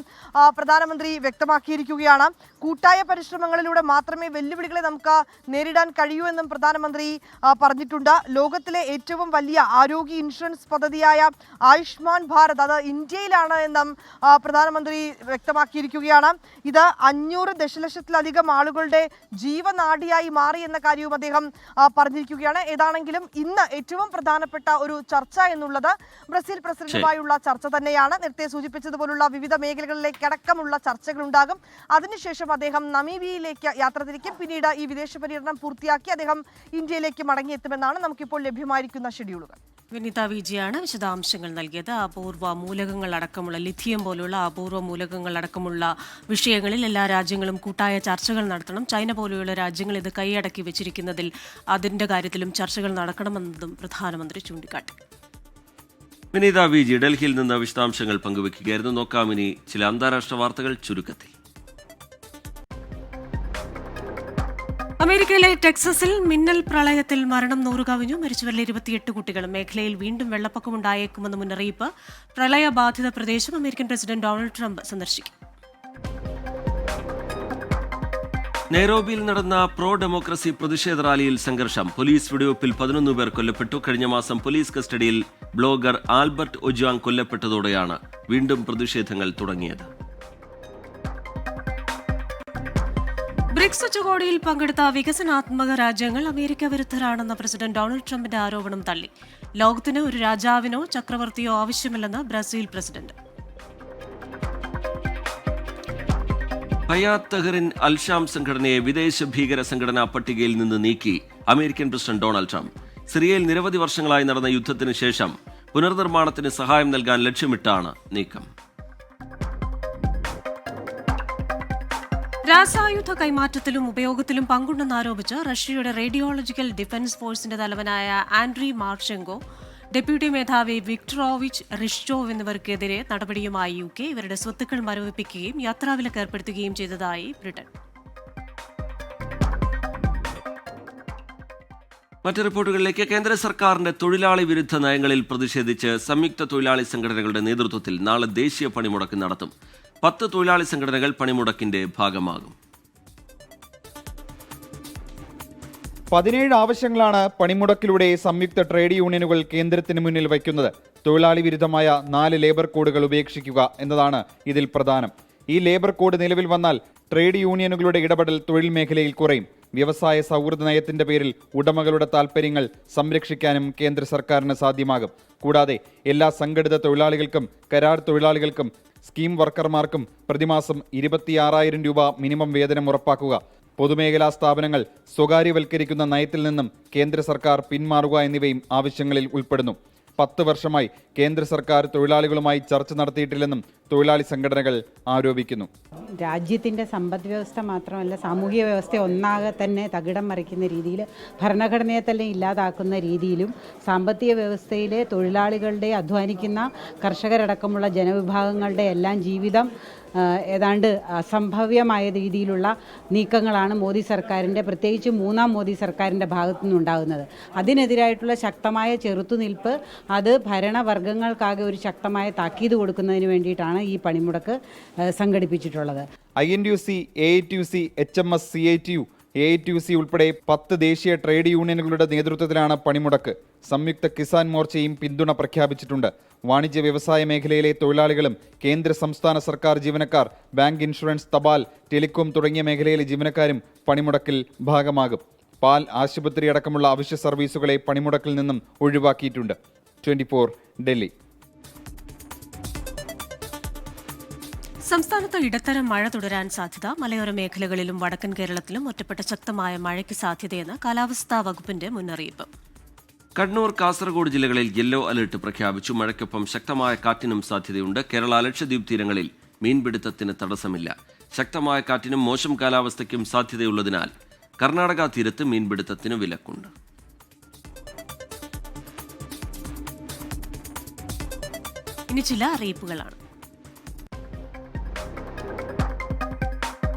പ്രധാനമന്ത്രി വ്യക്തമാക്കിയിരിക്കുകയാണ്. കൂട്ടായ പരിശ്രമങ്ങളിലൂടെ മാത്രമേ വെല്ലുവിളികളെ നമുക്ക് നേരിടാൻ കഴിയൂ എന്നും പ്രധാനമന്ത്രി പറഞ്ഞിട്ടുണ്ട്. ലോകത്തിലെ ഏറ്റവും വലിയ ആരോഗ്യ ഇൻഷുറൻസ് പദ്ധതിയായ ആയുഷ്മാൻ ഭാരത് അത് ഇന്ത്യയിലാണ് എന്നും പ്രധാനമന്ത്രി വ്യക്തമാക്കിയിരിക്കുകയാണ്. ഇത് 500 ദശലക്ഷത്തിലധികം ആളുകളുടെ ജീവനാഡിയായി മാറി എന്ന കാര്യവും അദ്ദേഹം പറഞ്ഞിരിക്കുകയാണ്. ഏതാണെങ്കിലും ഇന്ന് ഏറ്റവും പ്രധാനപ്പെട്ട ഒരു ചർച്ച എന്നുള്ളത് ബ്രസീൽ പ്രസിഡന്റുമായുള്ള ചർച്ച തന്നെയാണ്. നേരത്തെ സൂചിപ്പിച്ചതുപോലുള്ള വിവിധ മേഖലകളിലേക്ക് അടക്കമുള്ള ചർച്ചകൾ ഉണ്ടാകും. അതിനുശേഷം അദ്ദേഹം നമീബിയയിലേക്ക് യാത്ര തിരിക്കും. പിന്നീട് ഈ വിദേശ പര്യടനം പൂർത്തിയാക്കി അദ്ദേഹം ഇന്ത്യയിലേക്ക് മടങ്ങിയെത്തുമെന്നാണ് നമുക്കിപ്പോൾ ലഭ്യമായിരിക്കുന്ന ഷെഡ്യൂളുകൾ. വിനീത വിജിയാണ് വിശദാംശങ്ങൾ നൽകിയത്. അപൂർവ മൂലകങ്ങൾ അടക്കമുള്ള ലിഥിയം പോലുള്ള അപൂർവ മൂലകങ്ങൾ അടക്കമുള്ള വിഷയങ്ങളിൽ എല്ലാ രാജ്യങ്ങളും കൂട്ടായ ചർച്ചകൾ നടത്തണം. ചൈന പോലെയുള്ള രാജ്യങ്ങൾ ഇത് കൈയടക്കി വെച്ചിരിക്കുന്നതിൽ അതിന്റെ കാര്യത്തിലും ചർച്ചകൾ നടക്കണമെന്നതും പ്രധാനമന്ത്രി ചൂണ്ടിക്കാട്ടി. വിനീത വിജി ഡൽഹിയിൽ നിന്ന് വിശദാംശങ്ങൾ പങ്കുവെക്കുകയായിരുന്നു. നോക്കാം ഇനി ചില അന്താരാഷ്ട്ര വാർത്തകൾ ചുരുക്കത്തിൽ. അമേരിക്കയിലെ ടെക്സസിൽ മിന്നൽ പ്രളയത്തിൽ മരണം 100 കവിഞ്ഞു. മരിച്ചവരിൽ 28 കുട്ടികൾ. മേഖലയിൽ വീണ്ടും വെള്ളപ്പൊക്കമുണ്ടായേക്കുമെന്ന മുന്നറിയിപ്പ്. പ്രളയബാധിത പ്രദേശം അമേരിക്കൻ പ്രസിഡന്റ് ഡൊണാൾഡ് ട്രംപ് സന്ദർശിക്കും. നെയ്റോബിയിൽ നടന്ന പ്രോ ഡെമോക്രസി പ്രതിഷേധ റാലിയിൽ സംഘർഷം. പോലീസ് വെടിവെപ്പിൽ 11 പേർ കൊല്ലപ്പെട്ടു. കഴിഞ്ഞ മാസം പോലീസ് കസ്റ്റഡിയിൽ ബ്ലോഗർ ആൽബർട്ട് ഒജാങ് കൊല്ലപ്പെട്ടതോടെയാണ് വീണ്ടും പ്രതിഷേധങ്ങൾ തുടങ്ങിയത്. ബ്രിക്സ് ഉച്ചകോടിയിൽ പങ്കെടുത്ത വികസനാത്മക രാജ്യങ്ങൾ അമേരിക്ക വിരുദ്ധരാണെന്ന പ്രസിഡന്റ് ഡൊണാൾഡ് ട്രംപിന്റെ ആരോപണം തള്ളി. ലോകത്തിന് ഒരു രാജാവിനോ ചക്രവർത്തിയോ ആവശ്യമില്ലെന്ന് ബ്രസീൽ പ്രസിഡന്റ്. ഹയാത്ത് തഹ്റിൻ അൽഷാം സംഘടനയെ വിദേശ ഭീകര സംഘടനാ പട്ടികയിൽ നിന്ന് നീക്കി അമേരിക്കൻ പ്രസിഡന്റ് ഡൊണാൾഡ് ട്രംപ്. സിറിയയിൽ നിരവധി വർഷങ്ങളായി നടന്ന യുദ്ധത്തിന് ശേഷം പുനർനിർമ്മാണത്തിന് സഹായം നൽകാൻ ലക്ഷ്യമിട്ടാണ് നീക്കം. രാസായുധ കൈമാറ്റത്തിലും ഉപയോഗത്തിലും പങ്കുണ്ടെന്നാരോപിച്ച് റഷ്യയുടെ റേഡിയോളജിക്കൽ ഡിഫൻസ് ഫോഴ്സിന്റെ തലവനായ ആൻഡ്രി മാർഷെങ്കോ ഡെപ്യൂട്ടി മേധാവി വിക്ടറോവിച്ച് റിസ്റ്റോവ് എന്നിവർക്കെതിരെ നടപടിയുമായി UK. ഇവരുടെ സ്വത്തുക്കൾ മരവിപ്പിക്കുകയും യാത്രാവിലക്ക് ഏർപ്പെടുത്തുകയും ചെയ്തതായി ബ്രിട്ടൻ. മറ്റ് റിപ്പോർട്ടുകളിലേക്ക്. കേന്ദ്ര സർക്കാരിന്റെ തൊഴിലാളി വിരുദ്ധ നയങ്ങളിൽ പ്രതിഷേധിച്ച് സംയുക്ത തൊഴിലാളി സംഘടനകളുടെ നേതൃത്വത്തിൽ നാളെ ദേശീയ പണിമുടക്ക് നടത്തും. 10 തൊഴിലാളി സംഘടനകൾ പണിമുടക്കിന്റെ ഭാഗമാകും. 17 ആവശ്യങ്ങളാണ് പണിമുടക്കിലൂടെ സംയുക്ത ട്രേഡ് യൂണിയനുകൾ കേന്ദ്രത്തിന് മുന്നിൽ വയ്ക്കുന്നത്. തൊഴിലാളി വിരുദ്ധമായ 4 ലേബർ കോഡുകൾ ഉപേക്ഷിക്കുക എന്നതാണ് ഇതിൽ പ്രധാനം. ഈ ലേബർ കോഡ് നിലവിൽ വന്നാൽ ട്രേഡ് യൂണിയനുകളുടെ ഇടപെടൽ തൊഴിൽ മേഖലയിൽ കുറയും. വ്യവസായ സൗഹൃദ നയത്തിന്റെ പേരിൽ ഉടമകളുടെ താൽപ്പര്യങ്ങൾ സംരക്ഷിക്കാനും കേന്ദ്ര സർക്കാരിന് സാധ്യമാകും. കൂടാതെ എല്ലാ സംഘടിത തൊഴിലാളികൾക്കും കരാർ തൊഴിലാളികൾക്കും സ്കീം വർക്കർമാർക്കും പ്രതിമാസം 26,000 രൂപ മിനിമം വേതനം ഉറപ്പാക്കുക. പൊതുമേഖലാ സ്ഥാപനങ്ങൾ സ്വകാര്യവൽക്കരിക്കുന്ന നയത്തിൽ നിന്നും കേന്ദ്ര സർക്കാർ പിന്മാറുക എന്നിവയും ആവശ്യങ്ങളിൽ ഉൾപ്പെടുന്നു. 10 വർഷമായി കേന്ദ്ര സർക്കാർ തൊഴിലാളികളുമായി ചർച്ച നടത്തിയിട്ടില്ലെന്നും തൊഴിലാളി സംഘടനകൾ ആരോപിക്കുന്നു. രാജ്യത്തിൻ്റെ സമ്പദ് വ്യവസ്ഥ മാത്രമല്ല, സാമൂഹിക വ്യവസ്ഥ ഒന്നാകെ തന്നെ തകിടം മറിക്കുന്ന രീതിയിൽ, ഭരണഘടനയെ തന്നെ ഇല്ലാതാക്കുന്ന രീതിയിലും സാമ്പത്തിക വ്യവസ്ഥയിലെ തൊഴിലാളികളുടെ, അധ്വാനിക്കുന്ന കർഷകരടക്കമുള്ള ജനവിഭാഗങ്ങളുടെ എല്ലാം ജീവിതം ഏതാണ്ട് അസംഭവ്യമായ രീതിയിലുള്ള നീക്കങ്ങളാണ് മോദി സർക്കാരിൻ്റെ, പ്രത്യേകിച്ച് 3ാം മോദി സർക്കാരിൻ്റെ ഭാഗത്തു നിന്നുണ്ടാകുന്നത്. അതിനെതിരായിട്ടുള്ള ശക്തമായ ചെറുത്തുനിൽപ്പ്, അത് ഭരണവർഗങ്ങൾക്കാകെ ഒരു ശക്തമായ താക്കീത് കൊടുക്കുന്നതിന് വേണ്ടിയിട്ടാണ് ഈ പണിമുടക്ക് സംഘടിപ്പിച്ചിട്ടുള്ളത്. INTUC, AITUC, HMS, CITU, AITUC ഉൾപ്പെടെ 10 ദേശീയ ട്രേഡ് യൂണിയനുകളുടെ നേതൃത്വത്തിലാണ് പണിമുടക്ക്. സംയുക്ത കിസാൻ മോർച്ചയും പിന്തുണ പ്രഖ്യാപിച്ചിട്ടുണ്ട്. വാണിജ്യ വ്യവസായ മേഖലയിലെ തൊഴിലാളികളും കേന്ദ്ര സംസ്ഥാന സർക്കാർ ജീവനക്കാർ, ബാങ്ക്, ഇൻഷുറൻസ്, തപാൽ, ടെലികോം തുടങ്ങിയ മേഖലയിലെ ജീവനക്കാരും പണിമുടക്കിൽ ഭാഗമാകും. പാൽ, ആശുപത്രി അടക്കമുള്ള അവശ്യ സർവീസുകളെ പണിമുടക്കിൽ നിന്നും ഒഴിവാക്കിയിട്ടുണ്ട്. 24 ഡൽഹി. സംസ്ഥാനത്ത് ഇടത്തരം മഴ തുടരാൻ സാധ്യത. മലയോര മേഖലകളിലും വടക്കൻ കേരളത്തിലും ഒറ്റപ്പെട്ട ശക്തമായ മഴയ്ക്ക് സാധ്യതയെന്ന് കാലാവസ്ഥാ വകുപ്പിന്റെ മുന്നറിയിപ്പ്. കണ്ണൂർ, കാസർഗോഡ് ജില്ലകളിൽ യെല്ലോ അലർട്ട് പ്രഖ്യാപിച്ചു. മഴയ്ക്കൊപ്പം ശക്തമായ കാറ്റിനും സാധ്യതയുണ്ട്. കേരള, ലക്ഷദ്വീപ് തീരങ്ങളിൽ മീൻപിടുത്തത്തിന് തടസ്സമില്ല. ശക്തമായ കാറ്റിനും മോശം കാലാവസ്ഥയ്ക്കും സാധ്യതയുള്ളതിനാൽ കർണാടക തീരത്ത് മീൻപിടുത്തത്തിന് വിലക്കുണ്ട്. ഇനി ചില അറിയിപ്പുകളാണ്.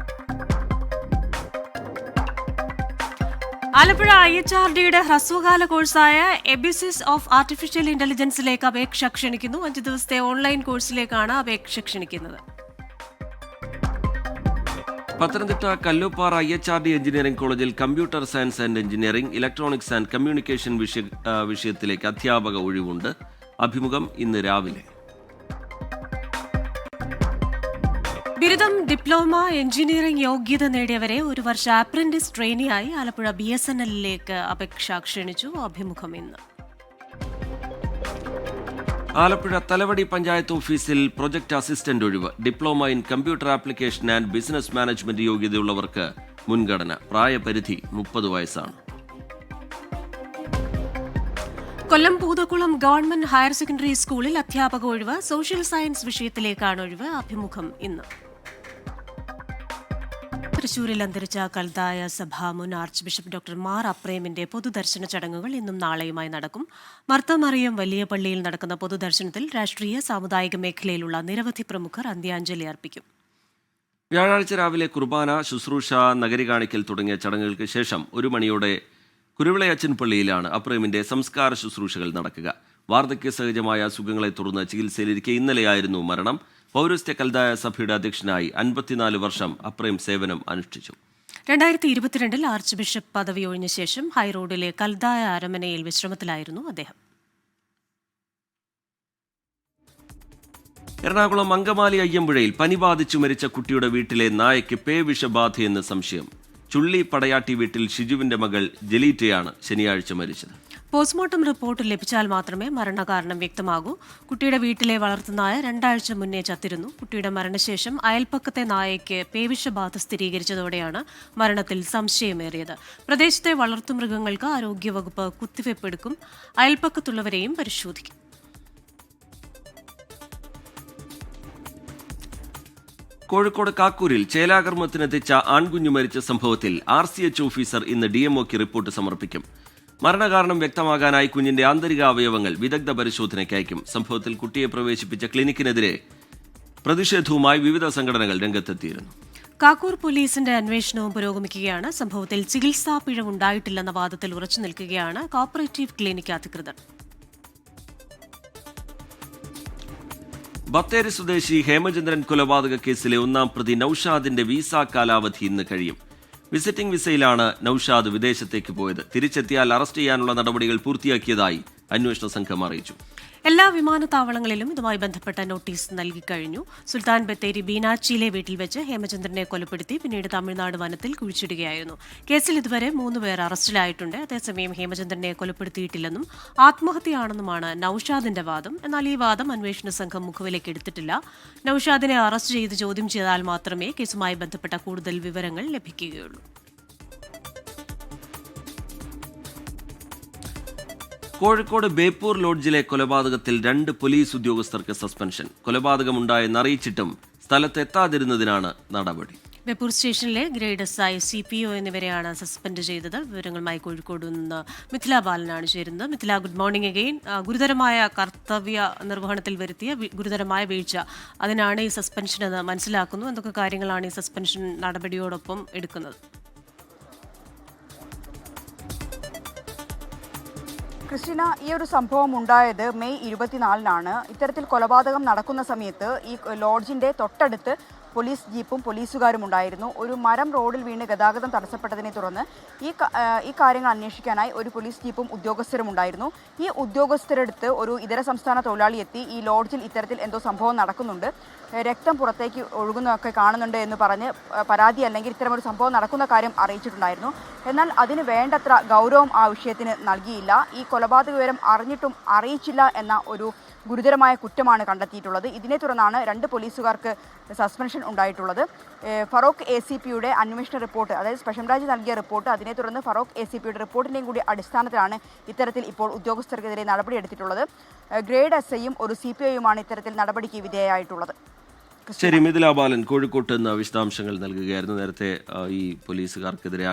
ആലപ്പുഴ IHRDയുടെ ഹ്രസ്വകാല കോഴ്സായ എബിസിസ് ഓഫ് ആർട്ടിഫിഷ്യൽ ഇന്റലിജൻസിലേക്ക് അപേക്ഷ ക്ഷണിക്കുന്നു. 5 ദിവസത്തെ ഓൺലൈൻ കോഴ്സിലേക്കാണ് അപേക്ഷ ക്ഷണിക്കുന്നത്. പത്തനംതിട്ട കല്ലൂപ്പാറ IHRD എഞ്ചിനീയറിംഗ് കോളേജിൽ computer science and engineering, electronics and communication വിഷയത്തിലേക്ക് അധ്യാപക ഒഴിവുണ്ട്. അഭിമുഖം ഇന്ന് രാവിലെ. ബിരുദം, ഡിപ്ലോമ, എഞ്ചിനീയറിംഗ് യോഗ്യത നേടിയവരെ 1 വർഷ അപ്രന്റീസ് ട്രെയിനിയായി ആലപ്പുഴ BSNLലേക്ക് അപേക്ഷ ക്ഷണിച്ചു. അഭിമുഖം ഇന്ന്. ആലപ്പുഴ തലവടി പഞ്ചായത്ത് ഓഫീസിൽ പ്രൊജക്ട് അസിസ്റ്റന്റ് ഒഴിവ്. Diploma in computer application and business management യോഗ്യതയുള്ളവർക്ക് മുൻഗണന. പ്രായപരിധി 30 വയസ്സാണ്. Kollam Poothakkulam government higher secondary സ്കൂളിൽ അധ്യാപക ഒഴിവ്. സോഷ്യൽ സയൻസ് വിഷയത്തിലേക്കാണ് ഒഴിവ്. അഭിമുഖം ഇന്ന്. തൃശൂരിൽ അന്തരിച്ച കൽതായ സഭ മുൻ ആർച്ച് ബിഷപ്പ് ഡോക്ടർ മാർ അപ്രേമിന്റെ പൊതുദർശന ചടങ്ങുകൾ ഇന്നും നാളെയുമായി നടക്കും. മർത്തമറിയം വലിയ പള്ളിയിൽ നടക്കുന്ന പൊതുദർശനത്തിൽ രാഷ്ട്രീയ, സാമുദായിക മേഖലയിലുള്ള നിരവധി പ്രമുഖർ അന്ത്യാഞ്ജലി അർപ്പിക്കും. വ്യാഴാഴ്ച രാവിലെ കുർബാന, ശുശ്രൂഷ, നഗരി കാണിക്കൽ തുടങ്ങിയ ചടങ്ങുകൾക്ക് ശേഷം 1 മണിയോടെ കുരുവിളയച്ചൻ പള്ളിയിലാണ് അപ്രേമിന്റെ സംസ്കാര ശുശ്രൂഷകൾ നടക്കുക. വാർദ്ധക്യ സഹജമായ അസുഖങ്ങളെ തുടർന്ന് ചികിത്സയിലിരിക്കെ ഇന്നലെയായിരുന്നു മരണം. പൗരസ്ത്യ കൽതായ സഭയുടെ അധ്യക്ഷനായി 54 വർഷം അപ്രേം സേവനം അനുഷ്ഠിച്ചു. 2022 ആർച്ച് ബിഷപ്പ് പദവി ഒഴിഞ്ഞ ശേഷം ഹൈറോഡിലെ കൽതായ അരമനയിൽ വിശ്രമത്തിലായിരുന്നു അദ്ദേഹം. എറണാകുളം അങ്കമാലി അയ്യമ്പുഴയിൽ പനി ബാധിച്ചു മരിച്ച കുട്ടിയുടെ വീട്ടിലെ നായയ്ക്ക് പേവിഷബാധയെന്ന് സംശയം. ചുള്ളി പടയാട്ടി വീട്ടിൽ ഷിജുവിന്റെ മകൾ ജലീറ്റയാണ് ശനിയാഴ്ച മരിച്ചത്. പോസ്റ്റ്മോർട്ടം റിപ്പോർട്ട് ലഭിച്ചാൽ മാത്രമേ മരണകാരണം വ്യക്തമാകൂ. കുട്ടിയുടെ വീട്ടിലെ വളർത്തുനായ 2 ആഴ്ച മുന്നേ ചത്തിരുന്നു. കുട്ടിയുടെ മരണശേഷം അയൽപ്പക്കത്തെ നായയ്ക്ക് പേവിഷബാധ സ്ഥിരീകരിച്ചതോടെയാണ് മരണത്തിൽ സംശയമേറിയത്. പ്രദേശത്തെ വളർത്തുമൃഗങ്ങൾക്ക് ആരോഗ്യവകുപ്പ് കുത്തിവയ്പ്പെടുക്കും. അയൽപ്പക്കത്തുള്ളവരെയും പരിശോധിക്കും. കോഴിക്കോട് കാക്കൂരിൽ ചേലാകർമ്മത്തിനെത്തിച്ച ആൺകുഞ്ഞു മരിച്ച സംഭവത്തിൽ RCH ഓഫീസർ ഇന്ന് DMOക്ക് റിപ്പോർട്ട് സമർപ്പിക്കും. മരണകാരണം വ്യക്തമാകാനായി കുഞ്ഞിന്റെ ആന്തരിക അവയവങ്ങൾ വിദഗ്ധ പരിശോധനയ്ക്ക് അയക്കും. സംഭവത്തിൽ കുട്ടിയെ പ്രവേശിപ്പിച്ച ക്ലിനിക്കിനെതിരെ പ്രതിഷേധവുമായി വിവിധ സംഘടനകൾ രംഗത്തെത്തിയിരുന്നു. കാക്കൂർ പോലീസിന്റെ അന്വേഷണവും പുരോഗമിക്കുകയാണ്. സംഭവത്തിൽ ചികിത്സാ പിഴവുണ്ടായിട്ടില്ലെന്ന വാദത്തിൽ ഉറച്ചു നിൽക്കുകയാണ് കോപ്പറേറ്റീവ് ക്ലിനിക് അധികൃതർ. ബത്തേരി സ്വദേശി ഹേമചന്ദ്രൻ കൊലപാതക കേസിലെ ഒന്നാം പ്രതി നൌഷാദിന്റെ വിസ കാലാവധി ഇന്ന് കഴിയും. വിസിറ്റിംഗ് വിസയിലാണ് നൌഷാദ് വിദേശത്തേക്ക് പോയത്. തിരിച്ചെത്തിയാൽ അറസ്റ്റ് ചെയ്യാനുള്ള നടപടികൾ പൂർത്തിയാക്കിയതായി അന്വേഷണ സംഘം അറിയിച്ചു. എല്ലാ വിമാനത്താവളങ്ങളിലും ഇതുമായി ബന്ധപ്പെട്ട നോട്ടീസ് നൽകിക്കഴിഞ്ഞു. സുൽത്താൻ ബത്തേരി ബീനാച്ചിയിലെ വീട്ടിൽ വെച്ച് ഹേമചന്ദ്രനെ കൊലപ്പെടുത്തി പിന്നീട് തമിഴ്നാട് വനത്തിൽ കുഴിച്ചിടുകയായിരുന്നു. കേസിൽ ഇതുവരെ 3 പേർ അറസ്റ്റിലായിട്ടുണ്ട്. അതേസമയം ഹേമചന്ദ്രനെ കൊലപ്പെടുത്തിയിട്ടില്ലെന്നും ആത്മഹത്യയാണെന്നുമാണ് നൌഷാദിന്റെ വാദം. എന്നാൽ ഈ വാദം അന്വേഷണ സംഘം മുഖവിലേക്ക് എടുത്തിട്ടില്ല. നൌഷാദിനെ അറസ്റ്റ് ചെയ്ത് ചോദ്യം ചെയ്താൽ മാത്രമേ കേസുമായി ബന്ധപ്പെട്ട കൂടുതൽ വിവരങ്ങൾ ലഭിക്കുകയുള്ളൂ. കോഴിക്കോട് ബേപ്പൂർ ലോഡ്ജിലെ കൊലപാതകത്തിൽ 2 പോലീസ് ഉദ്യോഗസ്ഥർക്ക് സസ്പെൻഷൻ. കൊലപാതകമുണ്ടായെന്ന് അറിയിച്ചിട്ടും സ്ഥലത്തെത്താതിരുന്നതിനാണ് നടപടി. ബേപ്പൂർ സ്റ്റേഷനിലെ ഗ്രേഡ് SI, CPO എന്നിവരെയാണ് സസ്പെൻഡ് ചെയ്തത്. വിവരങ്ങളുമായി കോഴിക്കോട് നിന്ന് മിഥില ബാലനാണ് ചേരുന്നത്. Mithila, good morning again. ഗുരുതരമായ കർത്തവ്യ നിർവഹണത്തിൽ വരുത്തിയ ഗുരുതരമായ വീഴ്ച, അതിനാണ് ഈ സസ്പെൻഷൻ എന്ന് മനസ്സിലാക്കുന്നു. എന്തൊക്കെ കാര്യങ്ങളാണ് ഈ സസ്പെൻഷൻ നടപടിയോടൊപ്പം എടുക്കുന്നത്? ക്രിസ്റ്റീന, ഈ ഒരു സംഭവം ഉണ്ടായത് മെയ് 24-നാണ്. ഇത്തരത്തിൽ കൊലപാതകം നടക്കുന്ന സമയത്ത് ഈ ലോഡ്ജിന്റെ തൊട്ടടുത്ത് പോലീസ് ജീപ്പും പോലീസുകാരും ഉണ്ടായിരുന്നു. ഒരു മരം റോഡിൽ വീണ് ഗതാഗതം തടസ്സപ്പെട്ടതിനെ തുടർന്ന് ഈ കാര്യങ്ങൾ അന്വേഷിക്കാനായി ഒരു പോലീസ് ജീപ്പും ഉദ്യോഗസ്ഥരും ഉണ്ടായിരുന്നു. ഈ ഉദ്യോഗസ്ഥരെടുത്ത് ഒരു ഇതര സംസ്ഥാന തൊഴിലാളി എത്തി ഈ ലോഡ്ജിൽ ഇത്തരത്തിൽ എന്തോ സംഭവം നടക്കുന്നുണ്ട്, രക്തം പുറത്തേക്ക് ഒഴുകുന്നതൊക്കെ കാണുന്നുണ്ട് എന്ന് പറഞ്ഞ് പരാതി അല്ലെങ്കിൽ ഇത്തരമൊരു സംഭവം നടക്കുന്ന കാര്യം അറിയിച്ചിട്ടുണ്ടായിരുന്നു. എന്നാൽ അതിന് വേണ്ടത്ര ഗൗരവം ആ വിഷയത്തിന് നൽകിയില്ല. ഈ കൊലപാതക വിവരം അറിഞ്ഞിട്ടും അറിയിച്ചില്ല എന്ന ഒരു ഗുരുതരമായ കുറ്റമാണ് കണ്ടെത്തിയിട്ടുള്ളത്. ഇതിനെ തുടർന്നാണ് 2 പോലീസുകാർക്ക് സസ്പെൻഷൻ ഉണ്ടായിട്ടുള്ളത്. ഫറോക്ക് ACPയുടെ അന്വേഷണ റിപ്പോർട്ട്, അതായത് സ്പെഷ്യൽ ബ്രാഞ്ച് നൽകിയ റിപ്പോർട്ട്, അതിനെ തുടർന്ന് ഫറോക്ക് ACPയുടെ റിപ്പോർട്ടിൻ്റെയും കൂടി അടിസ്ഥാനത്തിലാണ് ഇത്തരത്തിൽ ഇപ്പോൾ ഉദ്യോഗസ്ഥർക്കെതിരെ നടപടിയെടുത്തിട്ടുള്ളത്. ഗ്രേഡ് SIയും ഒരു CPOയുമാണ് ഇത്തരത്തിൽ നടപടിക്ക് വിധേയമായിട്ടുള്ളത്. ശരി, മിഥില ബാലൻ കോഴിക്കോട്ട് നിന്ന് വിശദാംശങ്ങൾ നൽകുകയായിരുന്നു. നേരത്തെ ഈ പോലീസുകാർക്കെതിരെ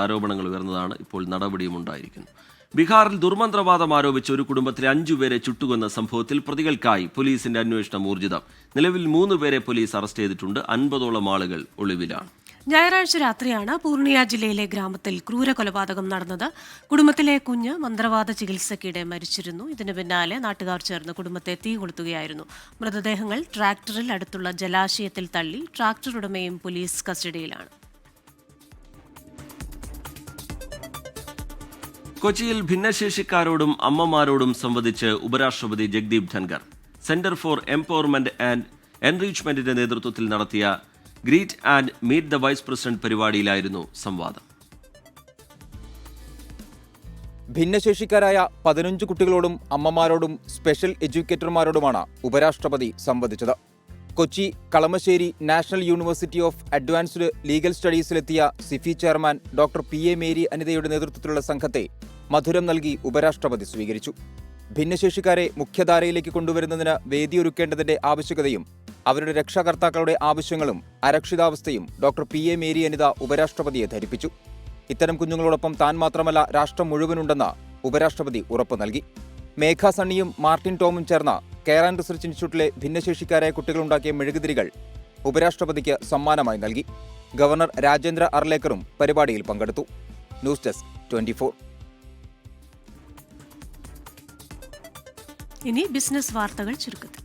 ആരോപണങ്ങൾ ഉയർന്നതാണ്. ഇപ്പോൾ നടപടിയും ഉണ്ടായിരിക്കുന്നു. ബീഹാറിൽ ദുർമന്ത്രവാദം ആരോപിച്ച് ഒരു കുടുംബത്തിലെ 5 പേരെ ചുട്ടുകൊന്ന സംഭവത്തിൽ പ്രതികൾക്കായി പോലീസിന്റെ അന്വേഷണം ഊർജിതം. നിലവിൽ 3 പേരെ പോലീസ് അറസ്റ്റ് ചെയ്തിട്ടുണ്ട്. 50ഓളം ആളുകൾ ഒളിവിലാണ്. ഞായറാഴ്ച രാത്രിയാണ് പൂർണിയ ജില്ലയിലെ ഗ്രാമത്തിൽ ക്രൂര കൊലപാതകം നടന്നത്. കുടുംബത്തിലെ കുഞ്ഞ് മന്ത്രവാദ ചികിത്സയ്ക്കിടെ മരിച്ചിരുന്നു. ഇതിന് പിന്നാലെ നാട്ടുകാർ ചേർന്ന് കുടുംബത്തെ തീ കൊളുത്തുകയായിരുന്നു. മൃതദേഹങ്ങൾ ട്രാക്ടറിൽ അടുത്തുള്ള ജലാശയത്തിൽ തള്ളി. ട്രാക്ടർ ഉടമയും പോലീസ് കസ്റ്റഡിയിലാണ്. കൊച്ചിയിൽ ഭിന്നശേഷിക്കാരോടും അമ്മമാരോടും സംവദിച്ച് ഉപരാഷ്ട്രപതി Jagdeep Dhankhar. Centre for empowerment and എൻറിച്ച്മെന്റിന്റെ നേതൃത്വത്തിൽ നടത്തിയ greet and meet the vice president പരിപാടിയിലായിരുന്നു സംവാദം. ഭിന്നശേഷിക്കാരായ 15 കുട്ടികളോടും അമ്മമാരോടും സ്പെഷ്യൽ എഡ്യൂക്കേറ്റർമാരോടുമാണ് ഉപരാഷ്ട്രപതി സംവദിച്ചത്. Kochi Kalamassery national university of advanced legal സ്റ്റഡീസിലെത്തിയ സിഫി ചെയർമാൻ ഡോക്ടർ PA മേരി അനിതയുടെ നേതൃത്വത്തിലുള്ള സംഘത്തെ മധുരം നൽകി ഉപരാഷ്ട്രപതി സ്വീകരിച്ചു. ഭിന്നശേഷിക്കാരെ മുഖ്യധാരയിലേക്ക് കൊണ്ടുവരുന്നതിന് വേദിയൊരുക്കേണ്ടതിന്റെ ആവശ്യകതയും അവരുടെ രക്ഷാകർത്താക്കളുടെ ആവശ്യങ്ങളും അരക്ഷിതാവസ്ഥയും ഡോക്ടർ PA മേരി അനിത ഉപരാഷ്ട്രപതിയെ ധരിപ്പിച്ചു. ഇത്തരം കുഞ്ഞുങ്ങളോടൊപ്പം താൻ മാത്രമല്ല രാഷ്ട്രം മുഴുവനുണ്ടെന്ന് ഉപരാഷ്ട്രപതി ഉറപ്പു നൽകി. മേഘ സണ്ണിയും മാർട്ടിൻ ടോമും ചേർന്ന കെയർ ആൻഡ് റിസർച്ച് ഇൻസ്റ്റിറ്റ്യൂട്ടിലെ ഭിന്നശേഷിക്കാരായ കുട്ടികളുണ്ടാക്കിയ മെഴുകുതിരികൾ ഉപരാഷ്ട്രപതിക്ക് സമ്മാനമായി നൽകി. ഗവർണർ രാജേന്ദ്ര അർലേക്കറും പരിപാടിയിൽ പങ്കെടുത്തു. News desk 24. ഇനി ബിസിനസ് വാർത്തകൾ ചുരുക്കത്തിൽ.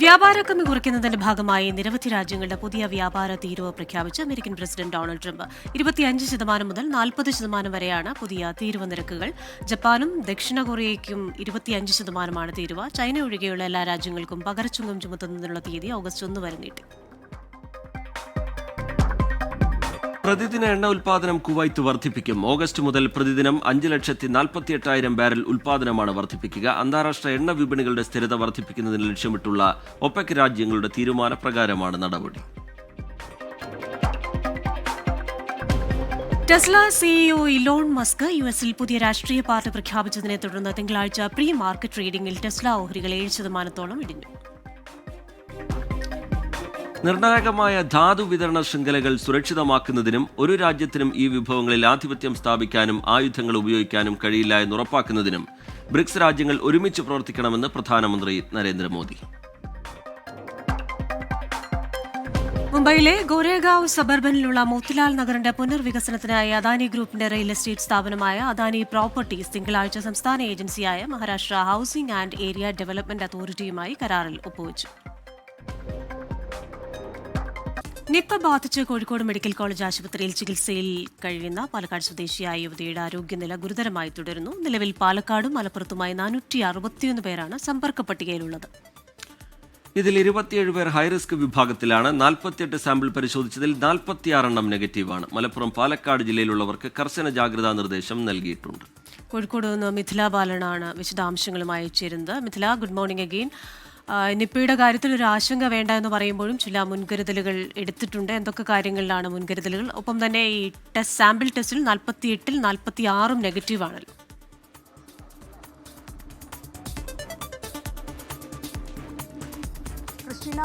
വ്യാപാരക്കമ്മി കുറയ്ക്കുന്നതിന്റെ ഭാഗമായി നിരവധി രാജ്യങ്ങളുടെ പുതിയ വ്യാപാര തീരുവ പ്രഖ്യാപിച്ച് അമേരിക്കൻ പ്രസിഡന്റ് ഡൊണാൾഡ് ട്രംപ്. 25% മുതൽ 40% വരെയാണ് പുതിയ തീരുവ നിരക്കുകൾ. ജപ്പാനും ദക്ഷിണ കൊറിയയ്ക്കും 25% തീരുവ. ചൈന ഒഴികെയുള്ള എല്ലാ രാജ്യങ്ങൾക്കും പകരച്ചുങ്കം ചുമത്തുന്നതിനുള്ള തീയതി ഓഗസ്റ്റ് 1 വരെ നീട്ടി. പ്രതിദിന എണ്ണ ഉൽപാദനം കുവൈത്ത് വർദ്ധിപ്പിക്കും. ഓഗസ്റ്റ് മുതൽ പ്രതിദിനം 5,48,000 ബാരൽ ഉൽപാദനമാണ് വർദ്ധിപ്പിക്കുക. അന്താരാഷ്ട്ര എണ്ണ വിപണികളുടെ സ്ഥിരത വർദ്ധിപ്പിക്കുന്നതിന് ലക്ഷ്യമിട്ടുള്ള ഒപെക് രാജ്യങ്ങളുടെ തീരുമാനപ്രകാരമാണ് നടപടി. ടെസ്ല CEO ഇലോൺ മസ്ക് US-ൽ പുതിയ രാഷ്ട്രീയ പാർട്ടി പ്രഖ്യാപിച്ചതിനെ തുടർന്ന് തിങ്കളാഴ്ച പ്രീ മാർക്കറ്റ് ട്രേഡിംഗിൽ ടെസ്ല ഓഹരികൾ 7% ഇടിഞ്ഞു. നിർണായകമായ ധാതു വിതരണ ശൃംഖലകൾ സുരക്ഷിതമാക്കുന്നതിനും ഒരു രാജ്യത്തിനും ഈ വിഭവങ്ങളിൽ ആധിപത്യം സ്ഥാപിക്കാനും ആയുധങ്ങൾ ഉപയോഗിക്കാനും കഴിയില്ല എന്ന് ഉറപ്പാക്കുന്നതിനും ബ്രിക്സ് രാജ്യങ്ങൾ ഒരുമിച്ച് പ്രവർത്തിക്കണമെന്ന് പ്രധാനമന്ത്രി നരേന്ദ്രമോദി. മുംബൈയിലെ ഗോരേഗാവ് സബർബനിലുള്ള മോത്തിലാൽ നഗറിന്റെ പുനർവികസനത്തിനായി അദാനി ഗ്രൂപ്പിന്റെ റിയൽ എസ്റ്റേറ്റ് സ്ഥാപനമായ അദാനി പ്രോപ്പർട്ടീസ് തിങ്കളാഴ്ച സംസ്ഥാന ഏജൻസിയായ Maharashtra housing and area development അതോറിറ്റിയുമായി കരാറിൽ ഒപ്പുവച്ചു. നിപ്പ ബാധിച്ച് കോഴിക്കോട് മെഡിക്കൽ കോളേജ് ആശുപത്രിയിൽ ചികിത്സയിൽ കഴിയുന്ന പാലക്കാട് സ്വദേശിയായ യുവതിയുടെ ആരോഗ്യനില ഗുരുതരമായി തുടരുന്നു. നിലവിൽ പാലക്കാടും മലപ്പുറത്തുമായി 461 പേരാണ് സമ്പർക്ക പട്ടികയിലുള്ളത്. ഇതിൽ 27 പേർ ഹൈറിസ്ക് വിഭാഗത്തിലാണ്. 48 സാമ്പിൾ പരിശോധിച്ചതിൽ 46 നെഗറ്റീവാണ്. മലപ്പുറം, പാലക്കാട് ജില്ലയിലുള്ളവർക്ക് കർശന ജാഗ്രതാ നിർദ്ദേശം നൽകിയിട്ടുണ്ട്. കോഴിക്കോട് നിന്ന് മിഥില ബാലനാണ് വിശദാംശങ്ങളുമായി ചേരുന്നത്. Mithila, good morning again. നിപ്പയുടെ കാര്യത്തിൽ ഒരു ആശങ്ക വേണ്ട എന്ന് പറയുമ്പോഴും ചില മുൻകരുതലുകൾ എടുത്തിട്ടുണ്ട്. എന്തൊക്കെ കാര്യങ്ങളിലാണ് മുൻകരുതലുകൾ? ഒപ്പം തന്നെ ഈ സാമ്പിൾ ടെസ്റ്റിൽ 48-ൽ 46 നെഗറ്റീവാണല്ലോ. ക്രിസ്റ്റീന,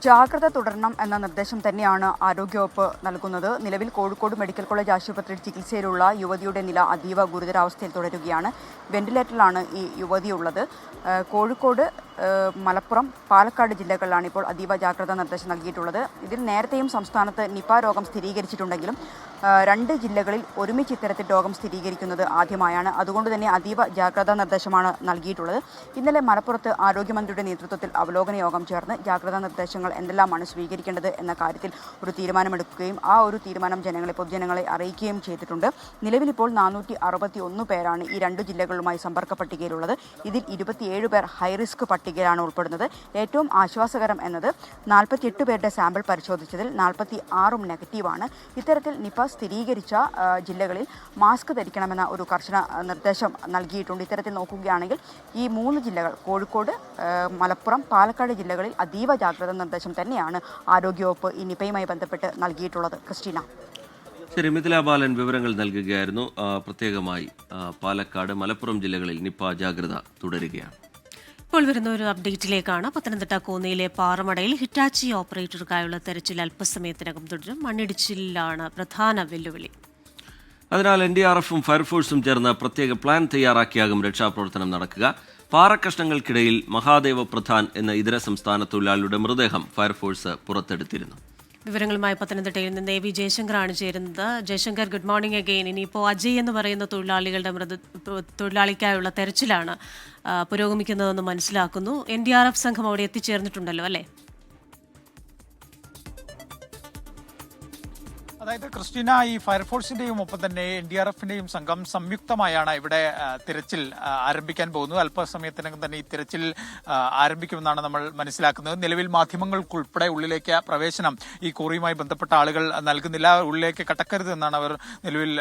ജാഗ്രത തുടരണം എന്ന നിർദ്ദേശം തന്നെയാണ് ആരോഗ്യവകുപ്പ് നൽകുന്നത്. നിലവിൽ കോഴിക്കോട് മെഡിക്കൽ കോളേജ് ആശുപത്രിയിൽ ചികിത്സയിലുള്ള യുവതിയുടെ നില അതീവ ഗുരുതരാവസ്ഥയിൽ തുടരുകയാണ്. വെന്റിലേറ്ററിലാണ് ഈ യുവതിയുള്ളത്. കോഴിക്കോട്, മലപ്പുറം, പാലക്കാട് ജില്ലകളിലാണ് ഇപ്പോൾ അതീവ ജാഗ്രതാ നിർദ്ദേശം നൽകിയിട്ടുള്ളത്. ഇതിൽ നേരത്തെയും സംസ്ഥാനത്ത് നിപ രോഗം സ്ഥിരീകരിച്ചിട്ടുണ്ടെങ്കിലും 2 ജില്ലകളിൽ ഒരുമിച്ച് ഇത്തരത്തിൽ രോഗം സ്ഥിരീകരിക്കുന്നത് ആദ്യമായാണ്. അതുകൊണ്ട് തന്നെ അതീവ ജാഗ്രതാ നിർദ്ദേശമാണ് നൽകിയിട്ടുള്ളത്. ഇന്നലെ മലപ്പുറത്ത് ആരോഗ്യമന്ത്രിയുടെ നേതൃത്വത്തിൽ അവലോകന യോഗം ചേർന്ന് ജാഗ്രതാ നിർദ്ദേശങ്ങൾ എന്തെല്ലാമാണ് സ്വീകരിക്കേണ്ടത് എന്ന കാര്യത്തിൽ ഒരു തീരുമാനമെടുക്കുകയും ആ ഒരു തീരുമാനം പൊതുജനങ്ങളെ അറിയിക്കുകയും ചെയ്തിട്ടുണ്ട്. നിലവിലിപ്പോൾ 461 പേരാണ് ഈ 2 ജില്ലകളുമായി സമ്പർക്ക പട്ടികയിലുള്ളത്. ഇതിൽ 27 പേർ ഹൈറിസ്ക് പട്ടികയിലാണ് ഉൾപ്പെടുന്നത്. ഏറ്റവും ആശ്വാസകരം എന്നത് 48 പേരുടെ സാമ്പിൾ പരിശോധിച്ചതിൽ 46 നെഗറ്റീവാണ്. ഇത്തരത്തിൽ നിപ സ്ഥിരീകരിച്ച ജില്ലകളിൽ മാസ്ക് ധരിക്കണമെന്ന ഒരു കർശന നിർദ്ദേശം നൽകിയിട്ടുണ്ട്. ഇത്തരത്തിൽ നോക്കുകയാണെങ്കിൽ ഈ 3 ജില്ലകൾ കോഴിക്കോട്, മലപ്പുറം, പാലക്കാട് ജില്ലകളിൽ അതീവ ജാഗ്രതാ നിർദ്ദേശം തന്നെയാണ് ആരോഗ്യവകുപ്പ് ഈ നിപയുമായി ബന്ധപ്പെട്ട് നൽകിയിട്ടുള്ളത്. ക്രിസ്റ്റീന. ശരി, മിഥില ബാലൻ വിവരങ്ങൾ നൽകുകയായിരുന്നു. പ്രത്യേകമായി പാലക്കാട്, മലപ്പുറം ജില്ലകളിൽ നിപ ജാഗ്രത തുടരുകയാണ്. ഇപ്പോൾ വരുന്ന ഒരു അപ്ഡേറ്റിലേക്കാണ്. പത്തനംതിട്ട കോന്നിയിലെ പാറമടയിൽ ഹിറ്റാച്ചി ഓപ്പറേറ്റർക്കായുള്ള തെരച്ചിൽ അല്പസമയത്തിനകം തുടരും. മണ്ണിടിച്ചിലാണ് പ്രധാന വെല്ലുവിളി. അതിനാൽ NDRFും ഫയർഫോഴ്സും ചേർന്ന് പ്രത്യേക പ്ലാൻ തയ്യാറാക്കിയാകും രക്ഷാപ്രവർത്തനം നടക്കുക. പാറക്കഷ്ണങ്ങൾക്കിടയിൽ മഹാദേവ പ്രധാൻ എന്ന ഇതര സംസ്ഥാന തൊഴിലാളിയുടെ മൃതദേഹം ഫയർഫോഴ്സ് പുറത്തെടുത്തിരുന്നു. വിവരങ്ങളുമായി പത്തനംതിട്ടയിൽ നിന്ന് AV ജയശങ്കറാണ് ചേരുന്നത്. Jaishankar, good morning again. ഇനിയിപ്പോൾ അജയ് എന്ന് പറയുന്ന തൊഴിലാളിക്കായുള്ള തെരച്ചിലാണ് പുരോഗമിക്കുന്നതെന്ന് മനസ്സിലാക്കുന്നു. NDRF സംഘം അവിടെ എത്തിച്ചേർന്നിട്ടുണ്ടല്ലോ അല്ലേ? അതായത് ക്രിസ്റ്റീന, ഈ ഫയർഫോഴ്സിന്റെയും ഒപ്പം തന്നെ NDRFിന്റെയും സംഘം സംയുക്തമായാണ് ഇവിടെ തിരച്ചിൽ ആരംഭിക്കാൻ പോകുന്നത്. അല്പസമയത്തിനകം തന്നെ ഈ തിരച്ചിൽ ആരംഭിക്കുമെന്നാണ് നമ്മൾ മനസ്സിലാക്കുന്നത്. നിലവിൽ മാധ്യമങ്ങൾക്കുൾപ്പെടെ ഉള്ളിലേക്ക് പ്രവേശനം ഈ കോറിയുമായി ബന്ധപ്പെട്ട ആളുകൾ നൽകുന്നില്ല. ഉള്ളിലേക്ക് കടക്കരുത് എന്നാണ് അവർ നിലവിൽ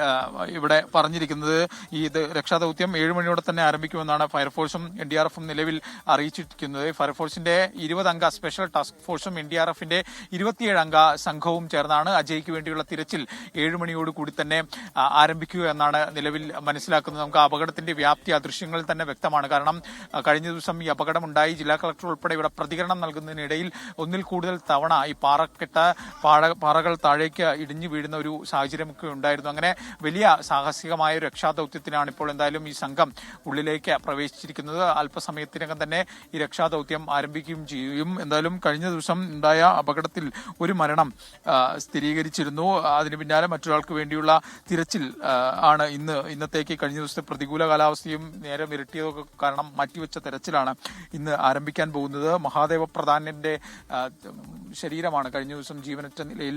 ഇവിടെ പറഞ്ഞിരിക്കുന്നത്. ഈ രക്ഷാദൌത്യം 7 മണിയോടെ തന്നെ ആരംഭിക്കുമെന്നാണ് ഫയർഫോഴ്സും NDRFും നിലവിൽ അറിയിച്ചിരിക്കുന്നത്. ഫയർഫോഴ്സിന്റെ 20 അംഗ സ്പെഷ്യൽ ടാസ്ക് ഫോഴ്സും NDRFിന്റെ 27 അംഗ സംഘവും ചേർന്നാണ് അജയ്ക്ക് വേണ്ടിയുള്ള തിരച്ചിൽ 7 മണിയോടുകൂടി തന്നെ ആരംഭിക്കുക എന്നാണ് നിലവിൽ മനസ്സിലാക്കുന്നത്. നമുക്ക് അപകടത്തിന്റെ വ്യാപ്തി ആ ദൃശ്യങ്ങളിൽ തന്നെ വ്യക്തമാണ്. കാരണം കഴിഞ്ഞ ദിവസം ഈ അപകടമുണ്ടായി. ജില്ലാ കളക്ടർ ഉൾപ്പെടെ ഇവിടെ പ്രതികരണം നൽകുന്നതിനിടയിൽ ഒന്നിൽ കൂടുതൽ തവണ ഈ പാറകൾ താഴേക്ക് ഇടിഞ്ഞു വീഴുന്ന ഒരു സാഹചര്യമൊക്കെ ഉണ്ടായിരുന്നു. അങ്ങനെ വലിയ സാഹസികമായ ഒരു രക്ഷാദൌത്യത്തിനാണ് ഇപ്പോൾ എന്തായാലും ഈ സംഘം ഉള്ളിലേക്ക് പ്രവേശിച്ചിരിക്കുന്നത്. അല്പസമയത്തിനകം തന്നെ ഈ രക്ഷാദൌത്യം ആരംഭിക്കുകയും ചെയ്യും. എന്തായാലും കഴിഞ്ഞ ദിവസം ഉണ്ടായ അപകടത്തിൽ ഒരു മരണം സ്ഥിരീകരിച്ചിരുന്നു. അതിന് പിന്നാലെ മറ്റൊരാൾക്ക് വേണ്ടിയുള്ള തിരച്ചിൽ ആണ് ഇന്നത്തേക്ക്. കഴിഞ്ഞ ദിവസത്തെ പ്രതികൂല കാലാവസ്ഥയും നേരം ഇരട്ടിയതൊക്കെ കാരണം മാറ്റിവെച്ച തെരച്ചിലാണ് ഇന്ന് ആരംഭിക്കാൻ പോകുന്നത്. മഹാദേവ പ്രധാനന്റെ ശരീരമാണ് കഴിഞ്ഞ ദിവസം ജീവനറ്റ നിലയിൽ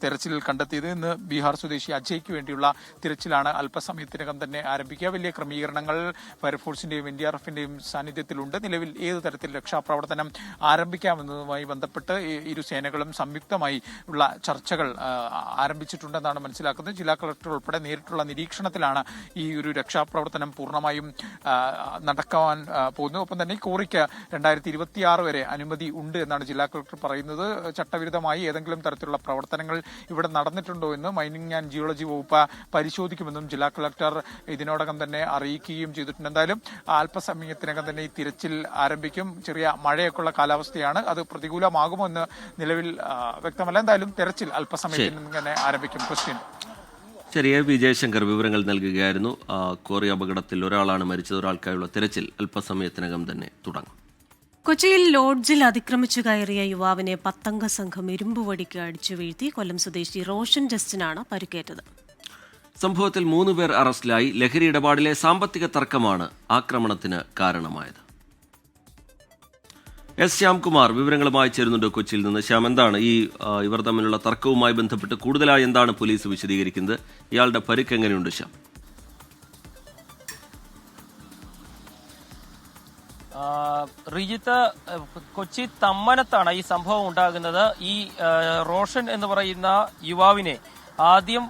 തെരച്ചിലിൽ കണ്ടെത്തിയത്. ഇന്ന് ബീഹാർ സ്വദേശി അജയ്ക്ക് വേണ്ടിയുള്ള തിരച്ചിലാണ് അല്പസമയത്തിനകം തന്നെ ആരംഭിക്കുക. വലിയ ക്രമീകരണങ്ങൾ ഫയർഫോഴ്സിന്റെയും NDRFിന്റെയും സാന്നിധ്യത്തിലുണ്ട്. നിലവിൽ ഏത് തരത്തിൽ രക്ഷാപ്രവർത്തനം ആരംഭിക്കാമെന്നതുമായി ബന്ധപ്പെട്ട് ഇരു സേനകളും സംയുക്തമായി ഉള്ള ചർച്ചകൾ ആരംഭിച്ചിട്ടുണ്ടെന്നാണ് മനസ്സിലാക്കുന്നത്. ജില്ലാ കളക്ടർ ഉൾപ്പെടെ നേരിട്ടുള്ള നിരീക്ഷണത്തിലാണ് ഈ ഒരു രക്ഷാപ്രവർത്തനം പൂർണ്ണമായും നടക്കാൻ പോകുന്നത്. ഒപ്പം തന്നെ കോറിക്ക് 2026 വരെ അനുമതി ഉണ്ട് എന്നാണ് ജില്ലാ കളക്ടർ പറയുന്നത്. പറയുന്നത്. ചട്ടവിരുദ്ധമായി ഏതെങ്കിലും തരത്തിലുള്ള പ്രവർത്തനങ്ങൾ ഇവിടെ നടന്നിട്ടുണ്ടോ എന്ന് മൈനിങ് ആൻഡ് ജിയോളജി വകുപ്പ് പരിശോധിക്കുമെന്നും ജില്ലാ കളക്ടർ ഇതിനോടകം തന്നെ അറിയിക്കുകയും ചെയ്തിട്ടുണ്ട്. എന്തായാലും അല്പസമയത്തിനകം തന്നെ ഈ തിരച്ചിൽ ആരംഭിക്കും. ചെറിയ മഴയൊക്കെയുള്ള കാലാവസ്ഥയാണ്, അത് പ്രതികൂലമാകുമോ എന്ന് നിലവിൽ വ്യക്തമല്ല. എന്തായാലും തെരച്ചിൽ അല്പസമയത്തിനകം തന്നെ ആരംഭിക്കും. ക്രിസ്ത്യൻ ശരിയായ പി ജയശങ്കർ വിവരങ്ങൾ നൽകുകയായിരുന്നു. കോറി അപകടത്തിൽ ഒരാളാണ് മരിച്ചത്. ഒരാൾക്കായുള്ള തിരച്ചിൽ അല്പസമയത്തിനകം തന്നെ തുടങ്ങും. കൊച്ചിയിൽ ലോഡ്ജിൽ അതിക്രമിച്ചു കയറിയ യുവാവിനെ 10 അംഗ സംഘം ഇരുമ്പുവടിക്ക് അടിച്ചു വീഴ്ത്തി. കൊല്ലം സ്വദേശി റോഷൻ ജസ്റ്റിനാണ് പരിക്കേറ്റത്. സംഭവത്തിൽ 3 പേർ അറസ്റ്റിലായി. ലഹരി ഇടപാടിലെ സാമ്പത്തിക തർക്കമാണ് ആക്രമണത്തിന് കാരണമായത്. എസ് ശ്യാംകുമാർ വിവരങ്ങളുമായി ചേരുന്നുണ്ട് കൊച്ചിയിൽ നിന്ന്. ശ്യാം, എന്താണ് ഇവർ തമ്മിലുള്ള തർക്കവുമായി ബന്ധപ്പെട്ട് കൂടുതലായി എന്താണ് പോലീസ് വിശദീകരിക്കുന്നത്? ഇയാളുടെ പരിക്ക് എങ്ങനെയുണ്ട് ശ്യാം? റിജിത്ത്, കൊച്ചി തമ്മനത്താണ് ഈ സംഭവം ഉണ്ടാകുന്നത്. ഈ റോഷൻ എന്ന് പറയുന്ന യുവാവിനെ ആദ്യം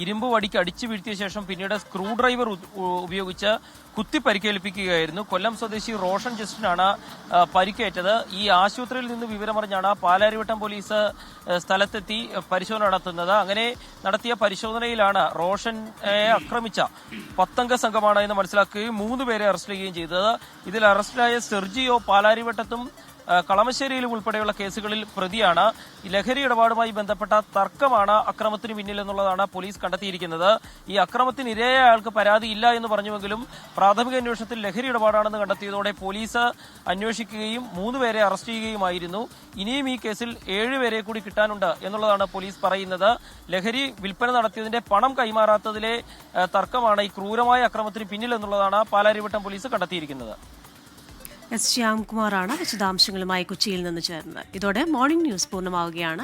ഇരുമ്പ് വടിക്ക് അടിച്ചു വീഴ്ത്തിയ ശേഷം പിന്നീട് സ്ക്രൂ ഡ്രൈവർ ഉപയോഗിച്ച് കുത്തി പരിക്കേൽപ്പിക്കുകയായിരുന്നു. കൊല്ലം സ്വദേശി റോഷൻ ജസ്റ്റിനാണ് പരിക്കേറ്റത്. ഈ ആശുപത്രിയിൽ നിന്ന് വിവരമറിഞ്ഞാണ് പാലാരിവട്ടം പോലീസ് സ്ഥലത്തെത്തി പരിശോധന നടത്തുന്നത്. അങ്ങനെ നടത്തിയ പരിശോധനയിലാണ് റോഷനെ ആക്രമിച്ച 10 അംഗ സംഘമാണ് എന്ന് മനസ്സിലാക്കുകയും 3 പേരെ അറസ്റ്റ് ചെയ്യുകയും ചെയ്തത്. ഇതിൽ അറസ്റ്റിലായ സെർജിയോ പാലാരിവട്ടത്തും കളമശ്ശേരിയിലും ഉൾപ്പെടെയുള്ള കേസുകളിൽ പ്രതിയാണ്. ലഹരി ഇടപാടുമായി ബന്ധപ്പെട്ട തർക്കമാണ് അക്രമത്തിന് പിന്നിൽ എന്നുള്ളതാണ് പോലീസ് കണ്ടെത്തിയിരിക്കുന്നത്. ഈ അക്രമത്തിന് ഇരയായ ആൾക്ക് പരാതിയില്ല എന്ന് പറഞ്ഞുവെങ്കിലും പ്രാഥമിക അന്വേഷണത്തിൽ ലഹരി ഇടപാടാണെന്ന് കണ്ടെത്തിയതോടെ പോലീസ് അന്വേഷിക്കുകയും 3 പേരെ അറസ്റ്റ് ചെയ്യുകയുമായിരുന്നു. ഇനിയും ഈ കേസിൽ 7 പേരെ കൂടി കിട്ടാനുണ്ട് എന്നുള്ളതാണ് പോലീസ് പറയുന്നത്. ലഹരി വിൽപ്പന നടത്തിയതിന്റെ പണം കൈമാറാത്തതിലെ തർക്കമാണ് ഈ ക്രൂരമായ അക്രമത്തിന് പിന്നിൽ എന്നുള്ളതാണ് പാലാരിവട്ടം പോലീസ് കണ്ടെത്തിയിരിക്കുന്നത്. എസ് ശ്യാംകുമാറാണ് വിശദാംശങ്ങളുമായി കൊച്ചിയിൽ നിന്ന് ചേർന്നത്. ഇതോടെ മോർണിംഗ് ന്യൂസ് പൂർണ്ണമാവുകയാണ്.